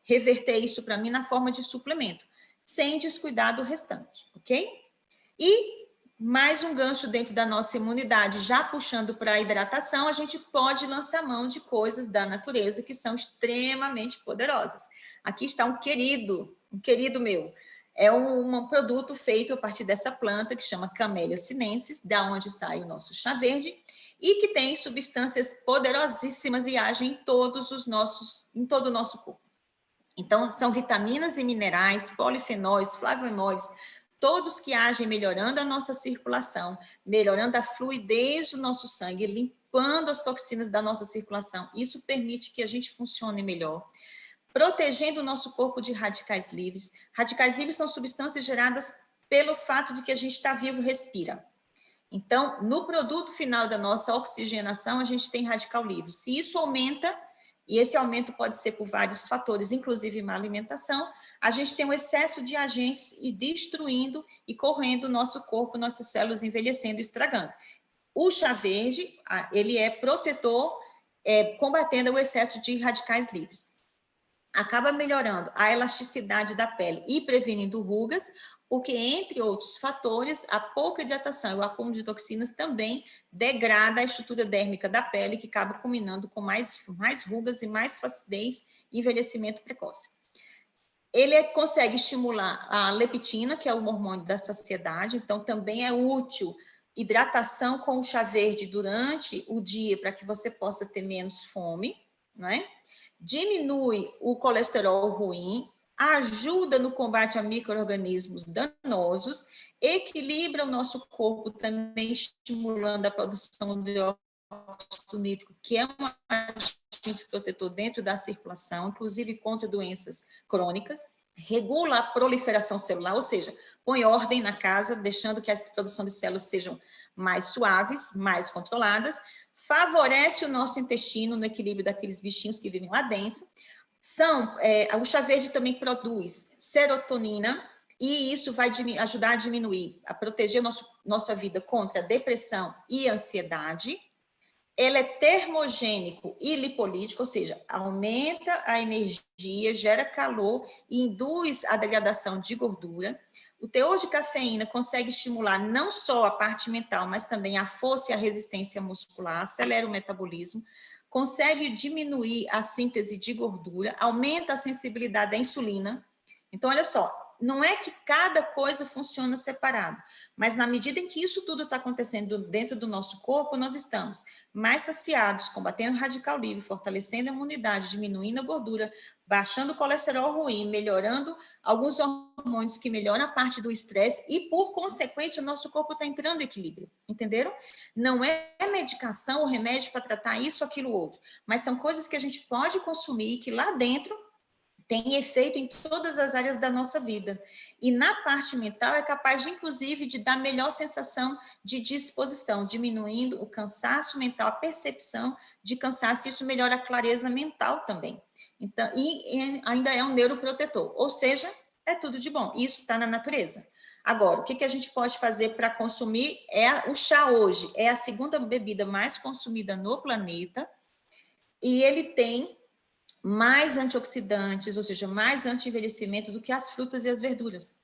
reverter isso para mim na forma de suplemento, sem descuidar do restante, ok? E mais um gancho dentro da nossa imunidade, já puxando para a hidratação, a gente pode lançar mão de coisas da natureza que são extremamente poderosas. Aqui está um querido meu. É um produto feito a partir dessa planta que chama Camellia sinensis, da onde sai o nosso chá verde, e que tem substâncias poderosíssimas e agem em todo o nosso corpo. Então, são vitaminas e minerais, polifenóis, flavonoides, todos que agem melhorando a nossa circulação, melhorando a fluidez do nosso sangue, limpando as toxinas da nossa circulação. Isso permite que a gente funcione melhor, protegendo o nosso corpo de radicais livres. Radicais livres são substâncias geradas pelo fato de que a gente está vivo, respira. Então, no produto final da nossa oxigenação, a gente tem radical livre. Se isso aumenta, e esse aumento pode ser por vários fatores, inclusive má alimentação, a gente tem um excesso de agentes e destruindo e correndo o nosso corpo, nossas células envelhecendo e estragando. O chá verde, ele é protetor, combatendo o excesso de radicais livres. Acaba melhorando a elasticidade da pele e prevenindo rugas, porque, entre outros fatores, a pouca hidratação e o acúmulo de toxinas também degrada a estrutura dérmica da pele, que acaba culminando com mais rugas e mais flacidez e envelhecimento precoce. Ele consegue estimular a leptina, que é o hormônio da saciedade, então também é útil hidratação com o chá verde durante o dia, para que você possa ter menos fome, né? Diminui o colesterol ruim, ajuda no combate a micro-organismos danosos, equilibra o nosso corpo também, estimulando a produção de óxido nítrico, que é um agente protetor dentro da circulação, inclusive contra doenças crônicas, regula a proliferação celular, ou seja, põe ordem na casa, deixando que a produção de células sejam mais suaves, mais controladas, favorece o nosso intestino no equilíbrio daqueles bichinhos que vivem lá dentro. O chá verde também produz serotonina, e isso vai ajudar a diminuir, a proteger nossa vida contra a depressão e ansiedade. Ele é termogênico e lipolítico, ou seja, aumenta a energia, gera calor e induz a degradação de gordura. O teor de cafeína consegue estimular não só a parte mental, mas também a força e a resistência muscular, acelera o metabolismo, consegue diminuir a síntese de gordura, aumenta a sensibilidade à insulina. Então, olha só, não é que cada coisa funciona separado, mas na medida em que isso tudo está acontecendo dentro do nosso corpo, nós estamos mais saciados, combatendo o radical livre, fortalecendo a imunidade, diminuindo a gordura, baixando o colesterol ruim, melhorando alguns hormônios que melhoram a parte do estresse e, por consequência, o nosso corpo está entrando em equilíbrio, entenderam? Não é medicação ou remédio para tratar isso, aquilo, outro, mas são coisas que a gente pode consumir e que lá dentro tem efeito em todas as áreas da nossa vida. E na parte mental é capaz, de, inclusive, de dar melhor sensação de disposição, diminuindo o cansaço mental, a percepção de cansaço, e isso melhora a clareza mental também. Então, e ainda é um neuroprotetor, ou seja, é tudo de bom. Isso está na natureza. Agora, o que a gente pode fazer para consumir? O chá hoje é a segunda bebida mais consumida no planeta, e ele tem mais antioxidantes, ou seja, mais anti-envelhecimento do que as frutas e as verduras.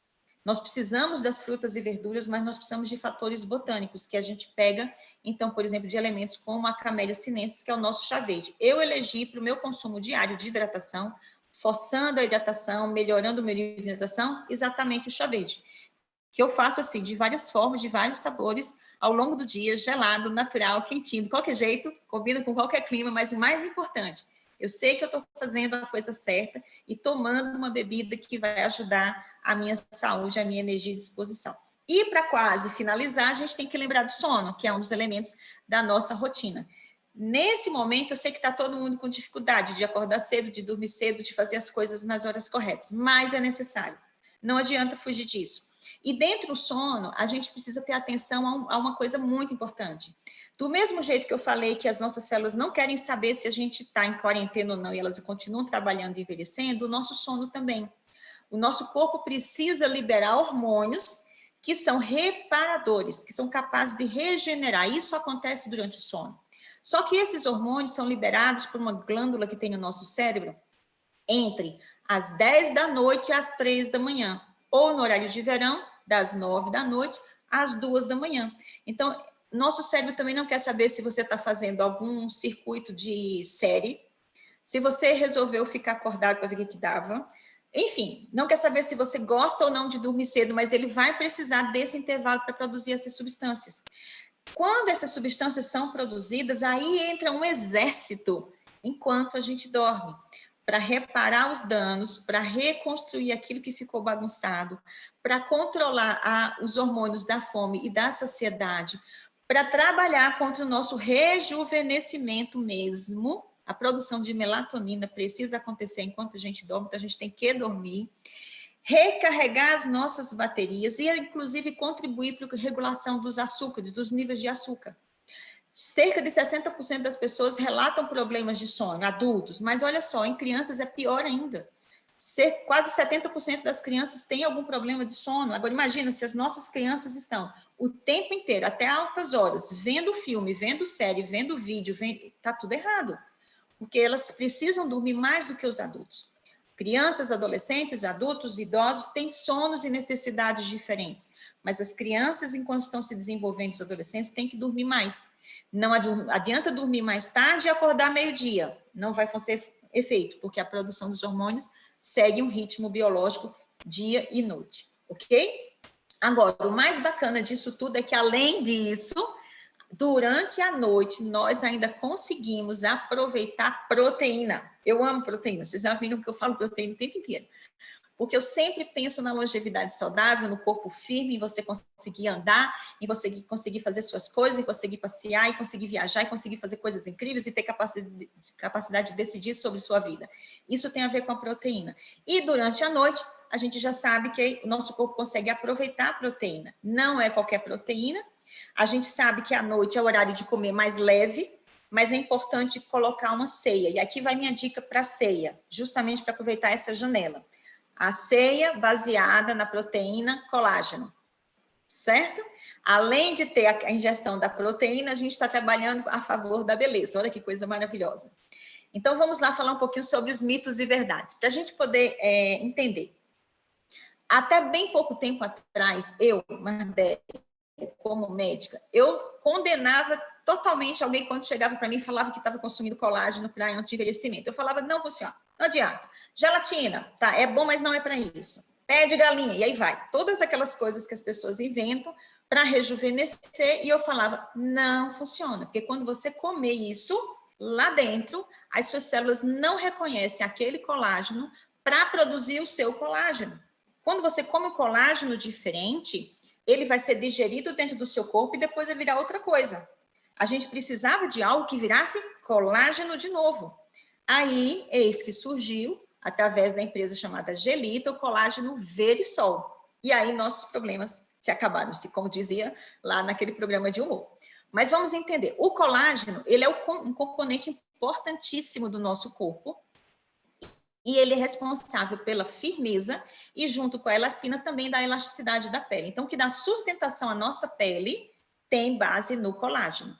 Nós precisamos das frutas e verduras, mas nós precisamos de fatores botânicos, que a gente pega, então, por exemplo, de elementos como a Camellia sinensis, que é o nosso chá verde. Eu elegi para o meu consumo diário de hidratação forçando a hidratação, melhorando o meu nível de hidratação, exatamente o chá verde, que eu faço assim, de várias formas, de vários sabores, ao longo do dia, gelado, natural, quentinho, de qualquer jeito, combina com qualquer clima, mas o mais importante, eu sei que eu estou fazendo a coisa certa e tomando uma bebida que vai ajudar a minha saúde, a minha energia e disposição. E para quase finalizar, a gente tem que lembrar do sono, que é um dos elementos da nossa rotina. Nesse momento, eu sei que está todo mundo com dificuldade de acordar cedo, de dormir cedo, de fazer as coisas nas horas corretas, mas é necessário. Não adianta fugir disso. E dentro do sono, a gente precisa ter atenção a uma coisa muito importante. Do mesmo jeito que eu falei que as nossas células não querem saber se a gente está em quarentena ou não, e elas continuam trabalhando e envelhecendo, o nosso sono também. O nosso corpo precisa liberar hormônios que são reparadores, que são capazes de regenerar. Isso acontece durante o sono. Só que esses hormônios são liberados por uma glândula que tem no nosso cérebro entre as 10 da noite e as 3 da manhã, ou no horário de verão, das 9 da noite às 2 da manhã. Então, nosso cérebro também não quer saber se você está fazendo algum circuito de série, se você resolveu ficar acordado para ver o que dava. Enfim, não quer saber se você gosta ou não de dormir cedo, mas ele vai precisar desse intervalo para produzir essas substâncias. Quando essas substâncias são produzidas, aí entra um exército enquanto a gente dorme, para reparar os danos, para reconstruir aquilo que ficou bagunçado, para controlar os hormônios da fome e da saciedade, para trabalhar contra o nosso rejuvenescimento mesmo. A produção de melatonina precisa acontecer enquanto a gente dorme, então a gente tem que dormir. Recarregar as nossas baterias e, inclusive, contribuir para a regulação dos açúcares, dos níveis de açúcar. Cerca de 60% das pessoas relatam problemas de sono, adultos, mas olha só, em crianças é pior ainda. Quase 70% das crianças têm algum problema de sono. Agora, imagina se as nossas crianças estão o tempo inteiro, até altas horas, vendo filme, vendo série, vendo vídeo, está tudo errado, porque elas precisam dormir mais do que os adultos. Crianças, adolescentes, adultos, idosos têm sonos e necessidades diferentes, mas as crianças, enquanto estão se desenvolvendo, os adolescentes, têm que dormir mais. Não adianta dormir mais tarde e acordar meio-dia, não vai fazer efeito, porque a produção dos hormônios segue um ritmo biológico dia e noite, ok? Agora, o mais bacana disso tudo é que, além disso, durante a noite, nós ainda conseguimos aproveitar proteína. Eu amo proteína, vocês já viram que eu falo proteína o tempo inteiro. Porque eu sempre penso na longevidade saudável, no corpo firme, em você conseguir andar, em você conseguir fazer suas coisas, em conseguir passear, em conseguir viajar, em conseguir fazer coisas incríveis e ter capacidade de decidir sobre sua vida. Isso tem a ver com a proteína. E durante a noite, a gente já sabe que o nosso corpo consegue aproveitar a proteína. Não é qualquer proteína. A gente sabe que à noite é o horário de comer mais leve, mas é importante colocar uma ceia. E aqui vai minha dica para a ceia, justamente para aproveitar essa janela. A ceia baseada na proteína colágeno, certo? Além de ter a ingestão da proteína, a gente está trabalhando a favor da beleza. Olha que coisa maravilhosa. Então, vamos lá falar um pouquinho sobre os mitos e verdades, para a gente poder entender. Até bem pouco tempo atrás, eu, Mardele, como médica, eu condenava totalmente alguém quando chegava para mim e falava que estava consumindo colágeno para anti-envelhecimento. Eu falava, não funciona, não adianta. Gelatina, tá, é bom, mas não é para isso. Pé de galinha, e aí vai. Todas aquelas coisas que as pessoas inventam para rejuvenescer, e eu falava, não funciona, porque quando você comer isso, lá dentro, as suas células não reconhecem aquele colágeno para produzir o seu colágeno. Quando você come o colágeno diferente, ele vai ser digerido dentro do seu corpo e depois vai virar outra coisa. A gente precisava de algo que virasse colágeno de novo. Aí, eis que surgiu, através da empresa chamada Gelita, o colágeno Verisol. E aí, nossos problemas se acabaram, como dizia lá naquele programa de humor. Mas vamos entender, o colágeno, ele é um componente importantíssimo do nosso corpo, e ele é responsável pela firmeza e, junto com a elastina, também da elasticidade da pele. Então, o que dá sustentação à nossa pele tem base no colágeno.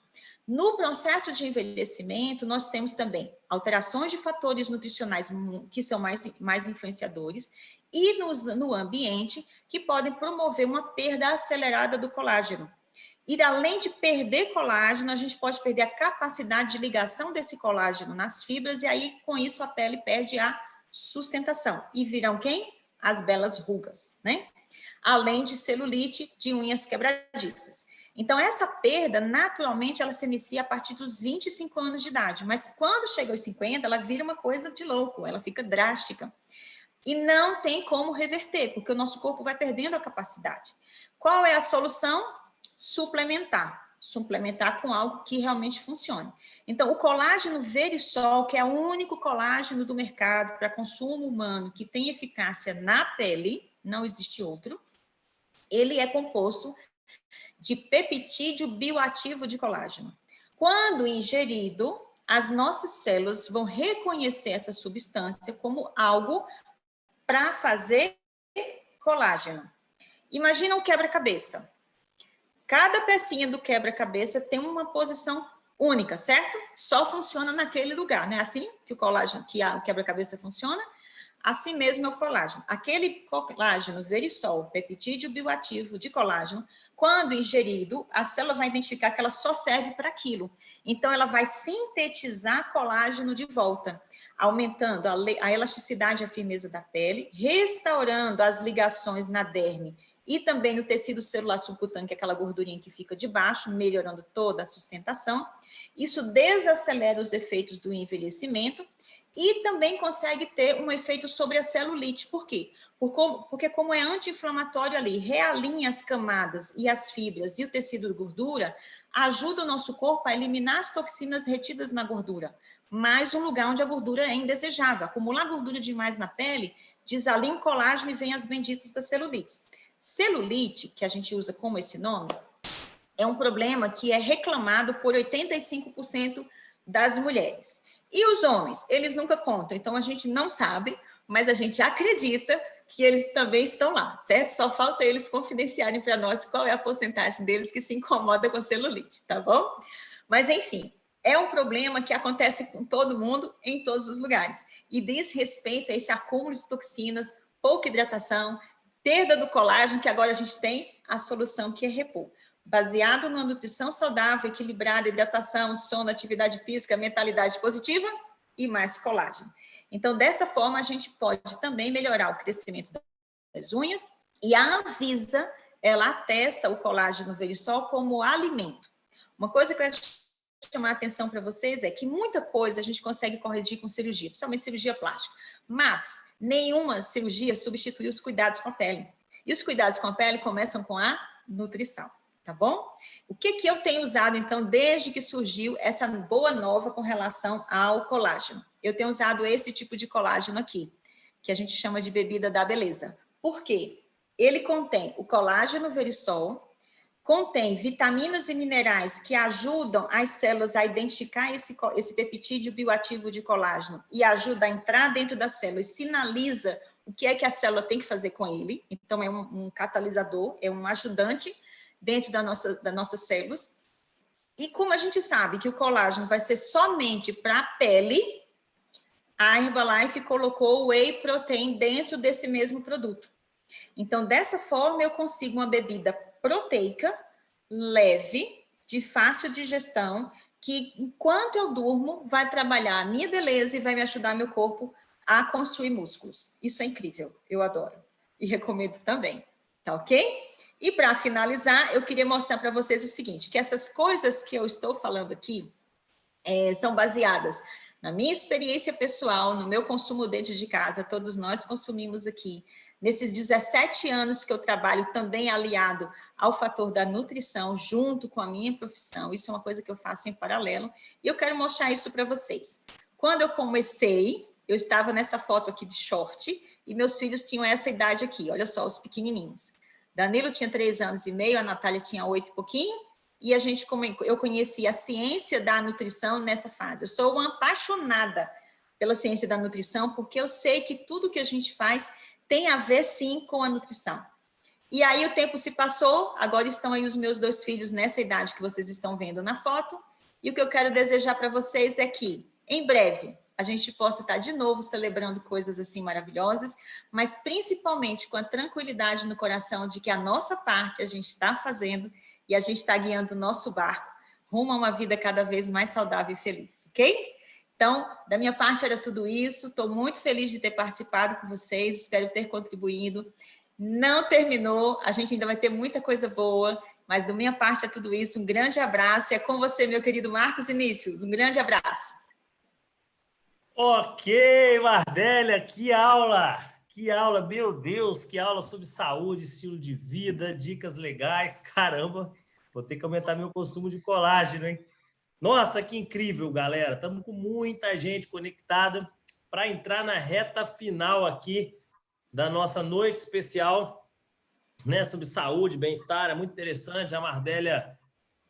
No processo de envelhecimento, nós temos também alterações de fatores nutricionais que são mais influenciadores e no ambiente que podem promover uma perda acelerada do colágeno. E além de perder colágeno, a gente pode perder a capacidade de ligação desse colágeno nas fibras e aí, com isso, a pele perde a sustentação. E virão quem? As belas rugas, né? Além de celulite, de unhas quebradiças. Então, essa perda, naturalmente, ela se inicia a partir dos 25 anos de idade. Mas quando chega aos 50, ela vira uma coisa de louco, ela fica drástica. E não tem como reverter, porque o nosso corpo vai perdendo a capacidade. Qual é a solução? Suplementar. Suplementar com algo que realmente funcione. Então, o colágeno Verisol, que é o único colágeno do mercado para consumo humano que tem eficácia na pele, não existe outro, ele é composto de peptídeo bioativo de colágeno. Quando ingerido, as nossas células vão reconhecer essa substância como algo para fazer colágeno. Imagina um quebra-cabeça. Cada pecinha do quebra-cabeça tem uma posição única, certo? Só funciona naquele lugar, não é assim que o colágeno, que o quebra-cabeça funciona? Assim mesmo é o colágeno. Aquele colágeno Verisol, peptídeo bioativo de colágeno, quando ingerido, a célula vai identificar que ela só serve para aquilo. Então, ela vai sintetizar colágeno de volta, aumentando a elasticidade e a firmeza da pele, restaurando as ligações na derme e também no tecido celular subcutâneo, que é aquela gordurinha que fica debaixo, melhorando toda a sustentação. Isso desacelera os efeitos do envelhecimento e também consegue ter um efeito sobre a celulite. Por quê? Porque como é anti-inflamatório ali, realinha as camadas e as fibras e o tecido de gordura, ajuda o nosso corpo a eliminar as toxinas retidas na gordura. Mais um lugar onde a gordura é indesejável. Acumular gordura demais na pele, desalinha o colágeno e vem as benditas das celulites. Celulite, que a gente usa como esse nome, é um problema que é reclamado por 85% das mulheres. E os homens? Eles nunca contam, então a gente não sabe, mas a gente acredita que eles também estão lá, certo? Só falta eles confidenciarem para nós qual é a porcentagem deles que se incomoda com a celulite, tá bom? Mas, enfim, é um problema que acontece com todo mundo, em todos os lugares. E diz respeito a esse acúmulo de toxinas, pouca hidratação, perda do colágeno, que agora a gente tem a solução que é repor. Baseado numa nutrição saudável, equilibrada, hidratação, sono, atividade física, mentalidade positiva e mais colágeno. Então, dessa forma, a gente pode também melhorar o crescimento das unhas e a Anvisa, ela atesta o colágeno Verisol como alimento. Uma coisa que eu quero chamar a atenção para vocês é que muita coisa a gente consegue corrigir com cirurgia, principalmente cirurgia plástica, mas nenhuma cirurgia substitui os cuidados com a pele. E os cuidados com a pele começam com a nutrição. Tá bom? O que eu tenho usado, então, desde que surgiu essa boa nova com relação ao colágeno? Eu tenho usado esse tipo de colágeno aqui, que a gente chama de bebida da beleza. Por quê? Ele contém o colágeno Verisol, contém vitaminas e minerais que ajudam as células a identificar esse peptídeo bioativo de colágeno e ajuda a entrar dentro da célula e sinaliza o que é que a célula tem que fazer com ele. Então, é um catalisador, é um ajudante dentro das nossas células. E como a gente sabe que o colágeno vai ser somente para a pele, a Herbalife colocou o whey protein dentro desse mesmo produto. Então, dessa forma, eu consigo uma bebida proteica, leve, de fácil digestão, que enquanto eu durmo, vai trabalhar a minha beleza e vai me ajudar meu corpo a construir músculos. Isso é incrível, eu adoro. E recomendo também, tá ok? E para finalizar, eu queria mostrar para vocês o seguinte, que essas coisas que eu estou falando aqui são baseadas na minha experiência pessoal, no meu consumo dentro de casa, todos nós consumimos aqui, nesses 17 anos que eu trabalho também aliado ao fator da nutrição, junto com a minha profissão, isso é uma coisa que eu faço em paralelo, e eu quero mostrar isso para vocês. Quando eu comecei, eu estava nessa foto aqui de short, e meus filhos tinham essa idade aqui, olha só, os pequenininhos. Danilo tinha 3 anos e meio, a Natália tinha 8 e pouquinho, e eu conheci a ciência da nutrição nessa fase. Eu sou uma apaixonada pela ciência da nutrição, porque eu sei que tudo que a gente faz tem a ver, sim, com a nutrição. E aí o tempo se passou, agora estão aí os meus 2 filhos nessa idade que vocês estão vendo na foto, e o que eu quero desejar para vocês é que, em breve, a gente possa estar de novo celebrando coisas assim maravilhosas, mas principalmente com a tranquilidade no coração de que a nossa parte a gente está fazendo e a gente está guiando o nosso barco rumo a uma vida cada vez mais saudável e feliz, ok? Então, da minha parte era tudo isso. Estou muito feliz de ter participado com vocês, espero ter contribuído. Não terminou, a gente ainda vai ter muita coisa boa, mas da minha parte é tudo isso. Um grande abraço. É com você, meu querido Marcos Vinícius. Um grande abraço. Ok, Mardélia, que aula! Que aula, meu Deus, que aula sobre saúde, estilo de vida, dicas legais. Caramba, vou ter que aumentar meu consumo de colágeno, hein? Nossa, que incrível, galera. Estamos com muita gente conectada para entrar na reta final aqui da nossa noite especial, né, sobre saúde, bem-estar. É muito interessante. A Mardélia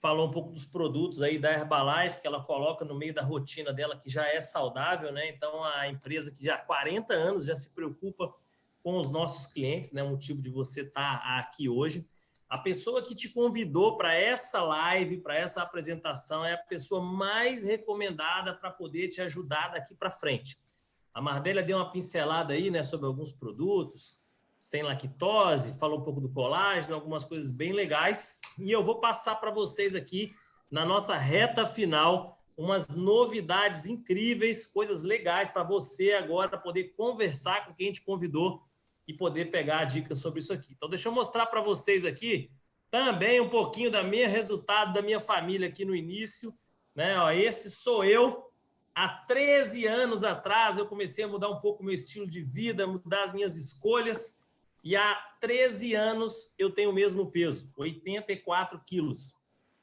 falou um pouco dos produtos aí da Herbalife, que ela coloca no meio da rotina dela, que já é saudável, né? Então, a empresa que já há 40 anos já se preocupa com os nossos clientes, né? O motivo de você estar aqui hoje. A pessoa que te convidou para essa live, para essa apresentação, é a pessoa mais recomendada para poder te ajudar daqui para frente. A Mardélia deu uma pincelada aí, né, sobre alguns produtos, sem lactose, falou um pouco do colágeno, algumas coisas bem legais. E eu vou passar para vocês aqui, na nossa reta final, umas novidades incríveis, coisas legais para você agora poder conversar com quem te convidou e poder pegar dicas sobre isso aqui. Então, deixa eu mostrar para vocês aqui também um pouquinho da minha resultado, da minha família aqui no início, né? Ó, esse sou eu. Há 13 anos atrás, eu comecei a mudar um pouco o meu estilo de vida, mudar as minhas escolhas. E há 13 anos eu tenho o mesmo peso, 84 quilos.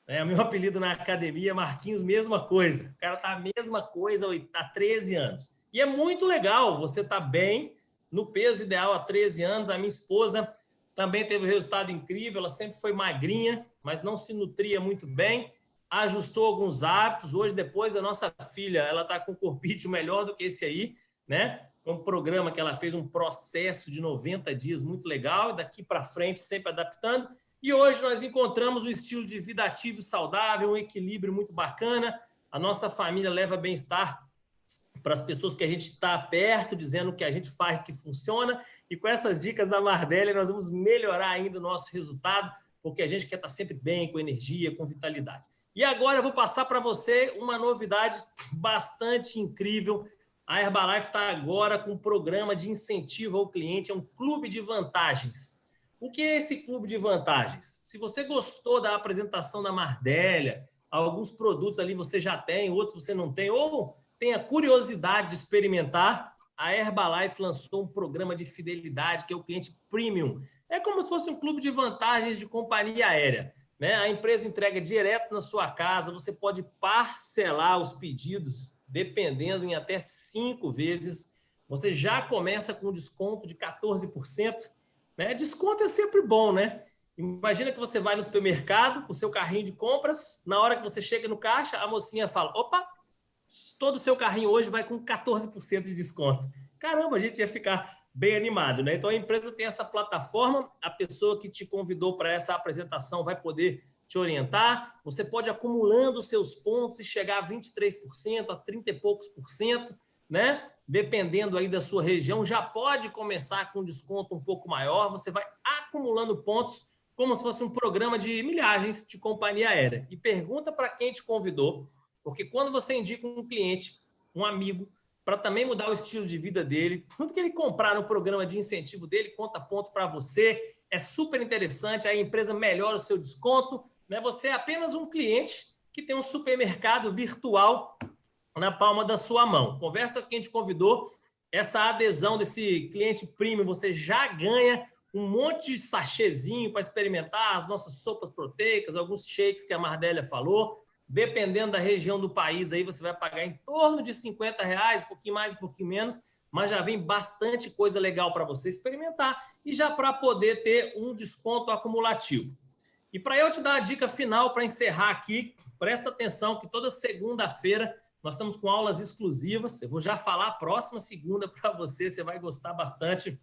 O meu apelido na academia é Marquinhos, mesma coisa. O cara tá a mesma coisa há 13 anos. E é muito legal você tá bem no peso ideal há 13 anos. A minha esposa também teve um resultado incrível. Ela sempre foi magrinha, mas não se nutria muito bem. Ajustou alguns hábitos. Hoje, depois, a nossa filha, ela tá com um corpício melhor do que esse aí, né? Um programa que ela fez, um processo de 90 dias muito legal, e daqui para frente sempre adaptando. E hoje nós encontramos um estilo de vida ativo e saudável, um equilíbrio muito bacana. A nossa família leva bem-estar para as pessoas que a gente está perto, dizendo que a gente faz que funciona. E com essas dicas da Mardélia, nós vamos melhorar ainda o nosso resultado, porque a gente quer estar sempre bem, com energia, com vitalidade. E agora eu vou passar para você uma novidade bastante incrível. A Herbalife está agora com um programa de incentivo ao cliente, é um clube de vantagens. O que é esse clube de vantagens? Se você gostou da apresentação da Mardélia, alguns produtos ali você já tem, outros você não tem, ou tem a curiosidade de experimentar, a Herbalife lançou um programa de fidelidade que é o cliente Premium. É como se fosse um clube de vantagens de companhia aérea, né? A empresa entrega direto na sua casa, você pode parcelar os pedidos dependendo em até 5 vezes. Você já começa com um desconto de 14%. Né? Desconto é sempre bom, né? Imagina que você vai no supermercado com o seu carrinho de compras, na hora que você chega no caixa, a mocinha fala, opa, todo o seu carrinho hoje vai com 14% de desconto. Caramba, a gente ia ficar bem animado, né? Então, a empresa tem essa plataforma, a pessoa que te convidou para essa apresentação vai poder te orientar, você pode ir acumulando os seus pontos e chegar a 23%, a 30 e poucos por cento, né? Dependendo aí da sua região, já pode começar com um desconto um pouco maior, você vai acumulando pontos como se fosse um programa de milhagens de companhia aérea. E pergunta para quem te convidou, porque quando você indica um cliente, um amigo, para também mudar o estilo de vida dele, tudo que ele comprar no programa de incentivo dele conta ponto para você, é super interessante, a empresa melhora o seu desconto, né? Você é apenas um cliente que tem um supermercado virtual na palma da sua mão. Conversa com quem te convidou, essa adesão desse cliente premium, você já ganha um monte de sachêzinho para experimentar as nossas sopas proteicas, alguns shakes que a Mardélia falou. Dependendo da região do país, aí você vai pagar em torno de R$50, um pouquinho mais, um pouquinho menos, mas já vem bastante coisa legal para você experimentar e já para poder ter um desconto acumulativo. E para eu te dar a dica final para encerrar aqui, presta atenção que toda segunda-feira nós estamos com aulas exclusivas. Eu vou já falar a próxima segunda para você, você vai gostar bastante.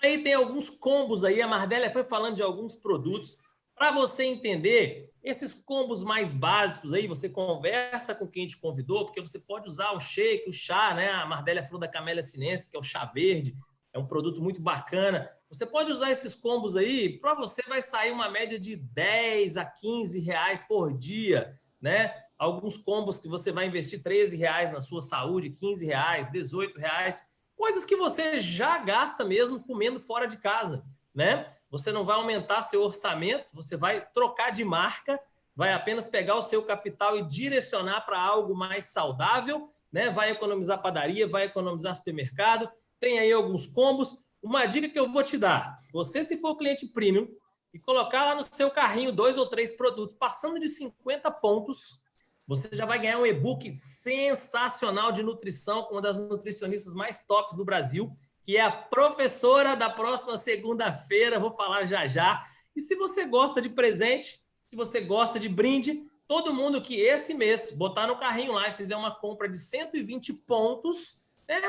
Aí tem alguns combos aí, a Mardélia foi falando de alguns produtos. Para você entender, esses combos mais básicos aí, você conversa com quem te convidou, porque você pode usar o shake, o chá, né? A Mardélia falou da Camellia sinensis, que é o chá verde, é um produto muito bacana. Você pode usar esses combos aí, para você vai sair uma média de 10 a 15 reais por dia, né? alguns combos que você vai investir R$13 na sua saúde, R$15, R$18, coisas que você já gasta mesmo comendo fora de casa, né? Você não vai aumentar seu orçamento, você vai trocar de marca, vai apenas pegar o seu capital e direcionar para algo mais saudável, né? Vai economizar padaria, vai economizar supermercado, tem aí alguns combos. Uma dica que eu vou te dar, você se for cliente premium e colocar lá no seu carrinho 2 ou 3 produtos, passando de 50 pontos, você já vai ganhar um e-book sensacional de nutrição com uma das nutricionistas mais tops do Brasil, que é a professora da próxima segunda-feira, vou falar já já. E se você gosta de presente, se você gosta de brinde, todo mundo que esse mês botar no carrinho lá e fizer uma compra de 120 pontos,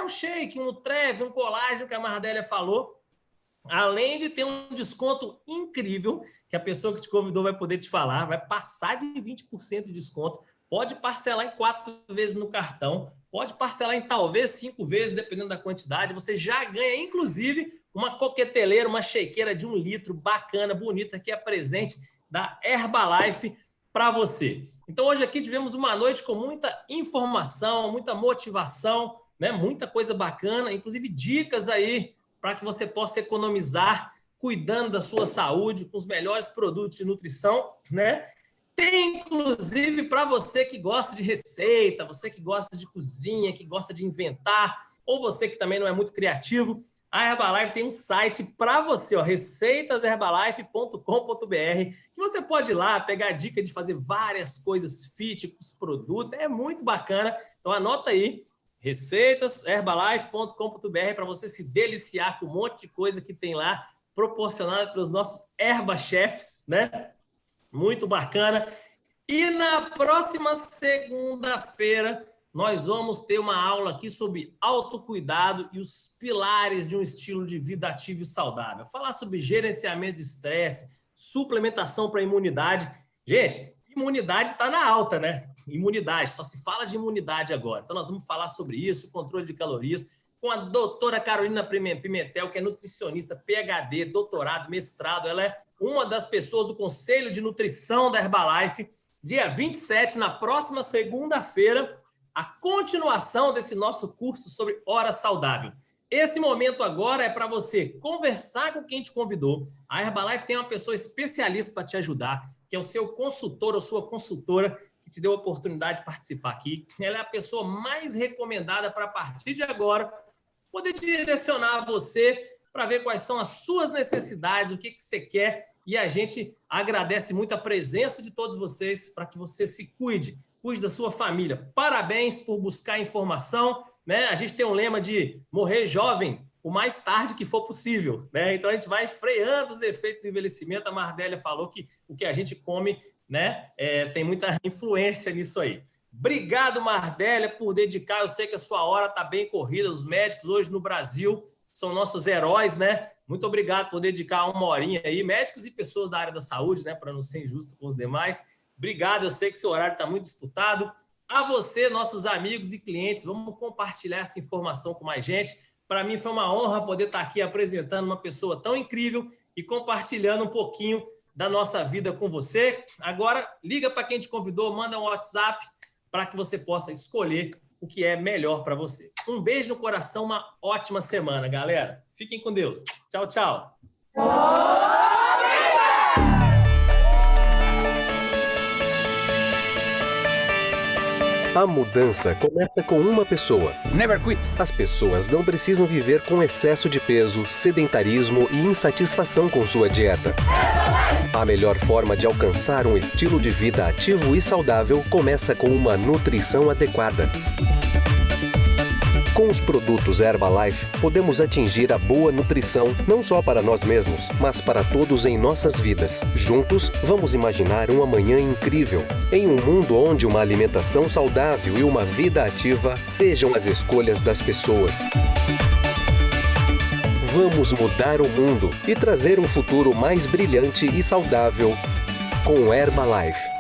um shake, um treve, um colágeno que a Mardélia falou, além de ter um desconto incrível, que a pessoa que te convidou vai poder te falar, vai passar de 20% de desconto, pode parcelar em 4 vezes no cartão, pode parcelar em talvez 5 vezes, dependendo da quantidade, você já ganha, inclusive, uma coqueteleira, uma shakeira de 1 litro, bacana, bonita, que é presente da Herbalife para você. Então, hoje aqui tivemos uma noite com muita informação, muita motivação, né? Muita coisa bacana, inclusive dicas aí para que você possa economizar cuidando da sua saúde com os melhores produtos de nutrição, né? Tem, inclusive, para você que gosta de receita, você que gosta de cozinha, que gosta de inventar, ou você que também não é muito criativo, a Herbalife tem um site para você, receitaserbalife.com.br, que você pode ir lá pegar dica de fazer várias coisas fit com os produtos, é muito bacana. Então, anota aí, receitaserbalife.com.br, para você se deliciar com um monte de coisa que tem lá, proporcionada pelos nossos Herba Chefs, né? Muito bacana. E na próxima segunda-feira, nós vamos ter uma aula aqui sobre autocuidado e os pilares de um estilo de vida ativo e saudável. Falar sobre gerenciamento de estresse, suplementação para imunidade. Gente, imunidade está na alta, né? Imunidade, só se fala de imunidade agora. Então, nós vamos falar sobre isso, controle de calorias, com a doutora Carolina Pimentel, que é nutricionista, PhD, doutorado, mestrado. Ela é uma das pessoas do Conselho de Nutrição da Herbalife. Dia 27, na próxima segunda-feira, a continuação desse nosso curso sobre hora saudável. Esse momento agora é para você conversar com quem te convidou. A Herbalife tem uma pessoa especialista para te ajudar, que é o seu consultor ou sua consultora que te deu a oportunidade de participar aqui. Ela é a pessoa mais recomendada para, a partir de agora, poder direcionar você para ver quais são as suas necessidades, o que você quer. E a gente agradece muito a presença de todos vocês para que você se cuide da sua família. Parabéns por buscar informação, né? A gente tem um lema de morrer jovem o mais tarde que for possível, né? Então a gente vai freando os efeitos do envelhecimento. A Mardélia falou que o que a gente come, né, tem muita influência nisso aí. Obrigado, Mardélia, por dedicar. Eu sei que a sua hora está bem corrida. Os médicos hoje no Brasil são nossos heróis, né? Muito obrigado por dedicar uma horinha aí. Médicos e pessoas da área da saúde, né? Para não ser injusto com os demais. Obrigado, eu sei que seu horário está muito disputado. A você, nossos amigos e clientes, vamos compartilhar essa informação com mais gente. Para mim foi uma honra poder estar aqui apresentando uma pessoa tão incrível e compartilhando um pouquinho da nossa vida com você. Agora, liga para quem te convidou, manda um WhatsApp para que você possa escolher o que é melhor para você. Um beijo no coração, uma ótima semana, galera. Fiquem com Deus. Tchau, tchau. A mudança começa com uma pessoa. Never quit. As pessoas não precisam viver com excesso de peso, sedentarismo e insatisfação com sua dieta. A melhor forma de alcançar um estilo de vida ativo e saudável começa com uma nutrição adequada. Com os produtos Herbalife, podemos atingir a boa nutrição não só para nós mesmos, mas para todos em nossas vidas. Juntos, vamos imaginar um amanhã incrível, em um mundo onde uma alimentação saudável e uma vida ativa sejam as escolhas das pessoas. Vamos mudar o mundo e trazer um futuro mais brilhante e saudável com Herbalife.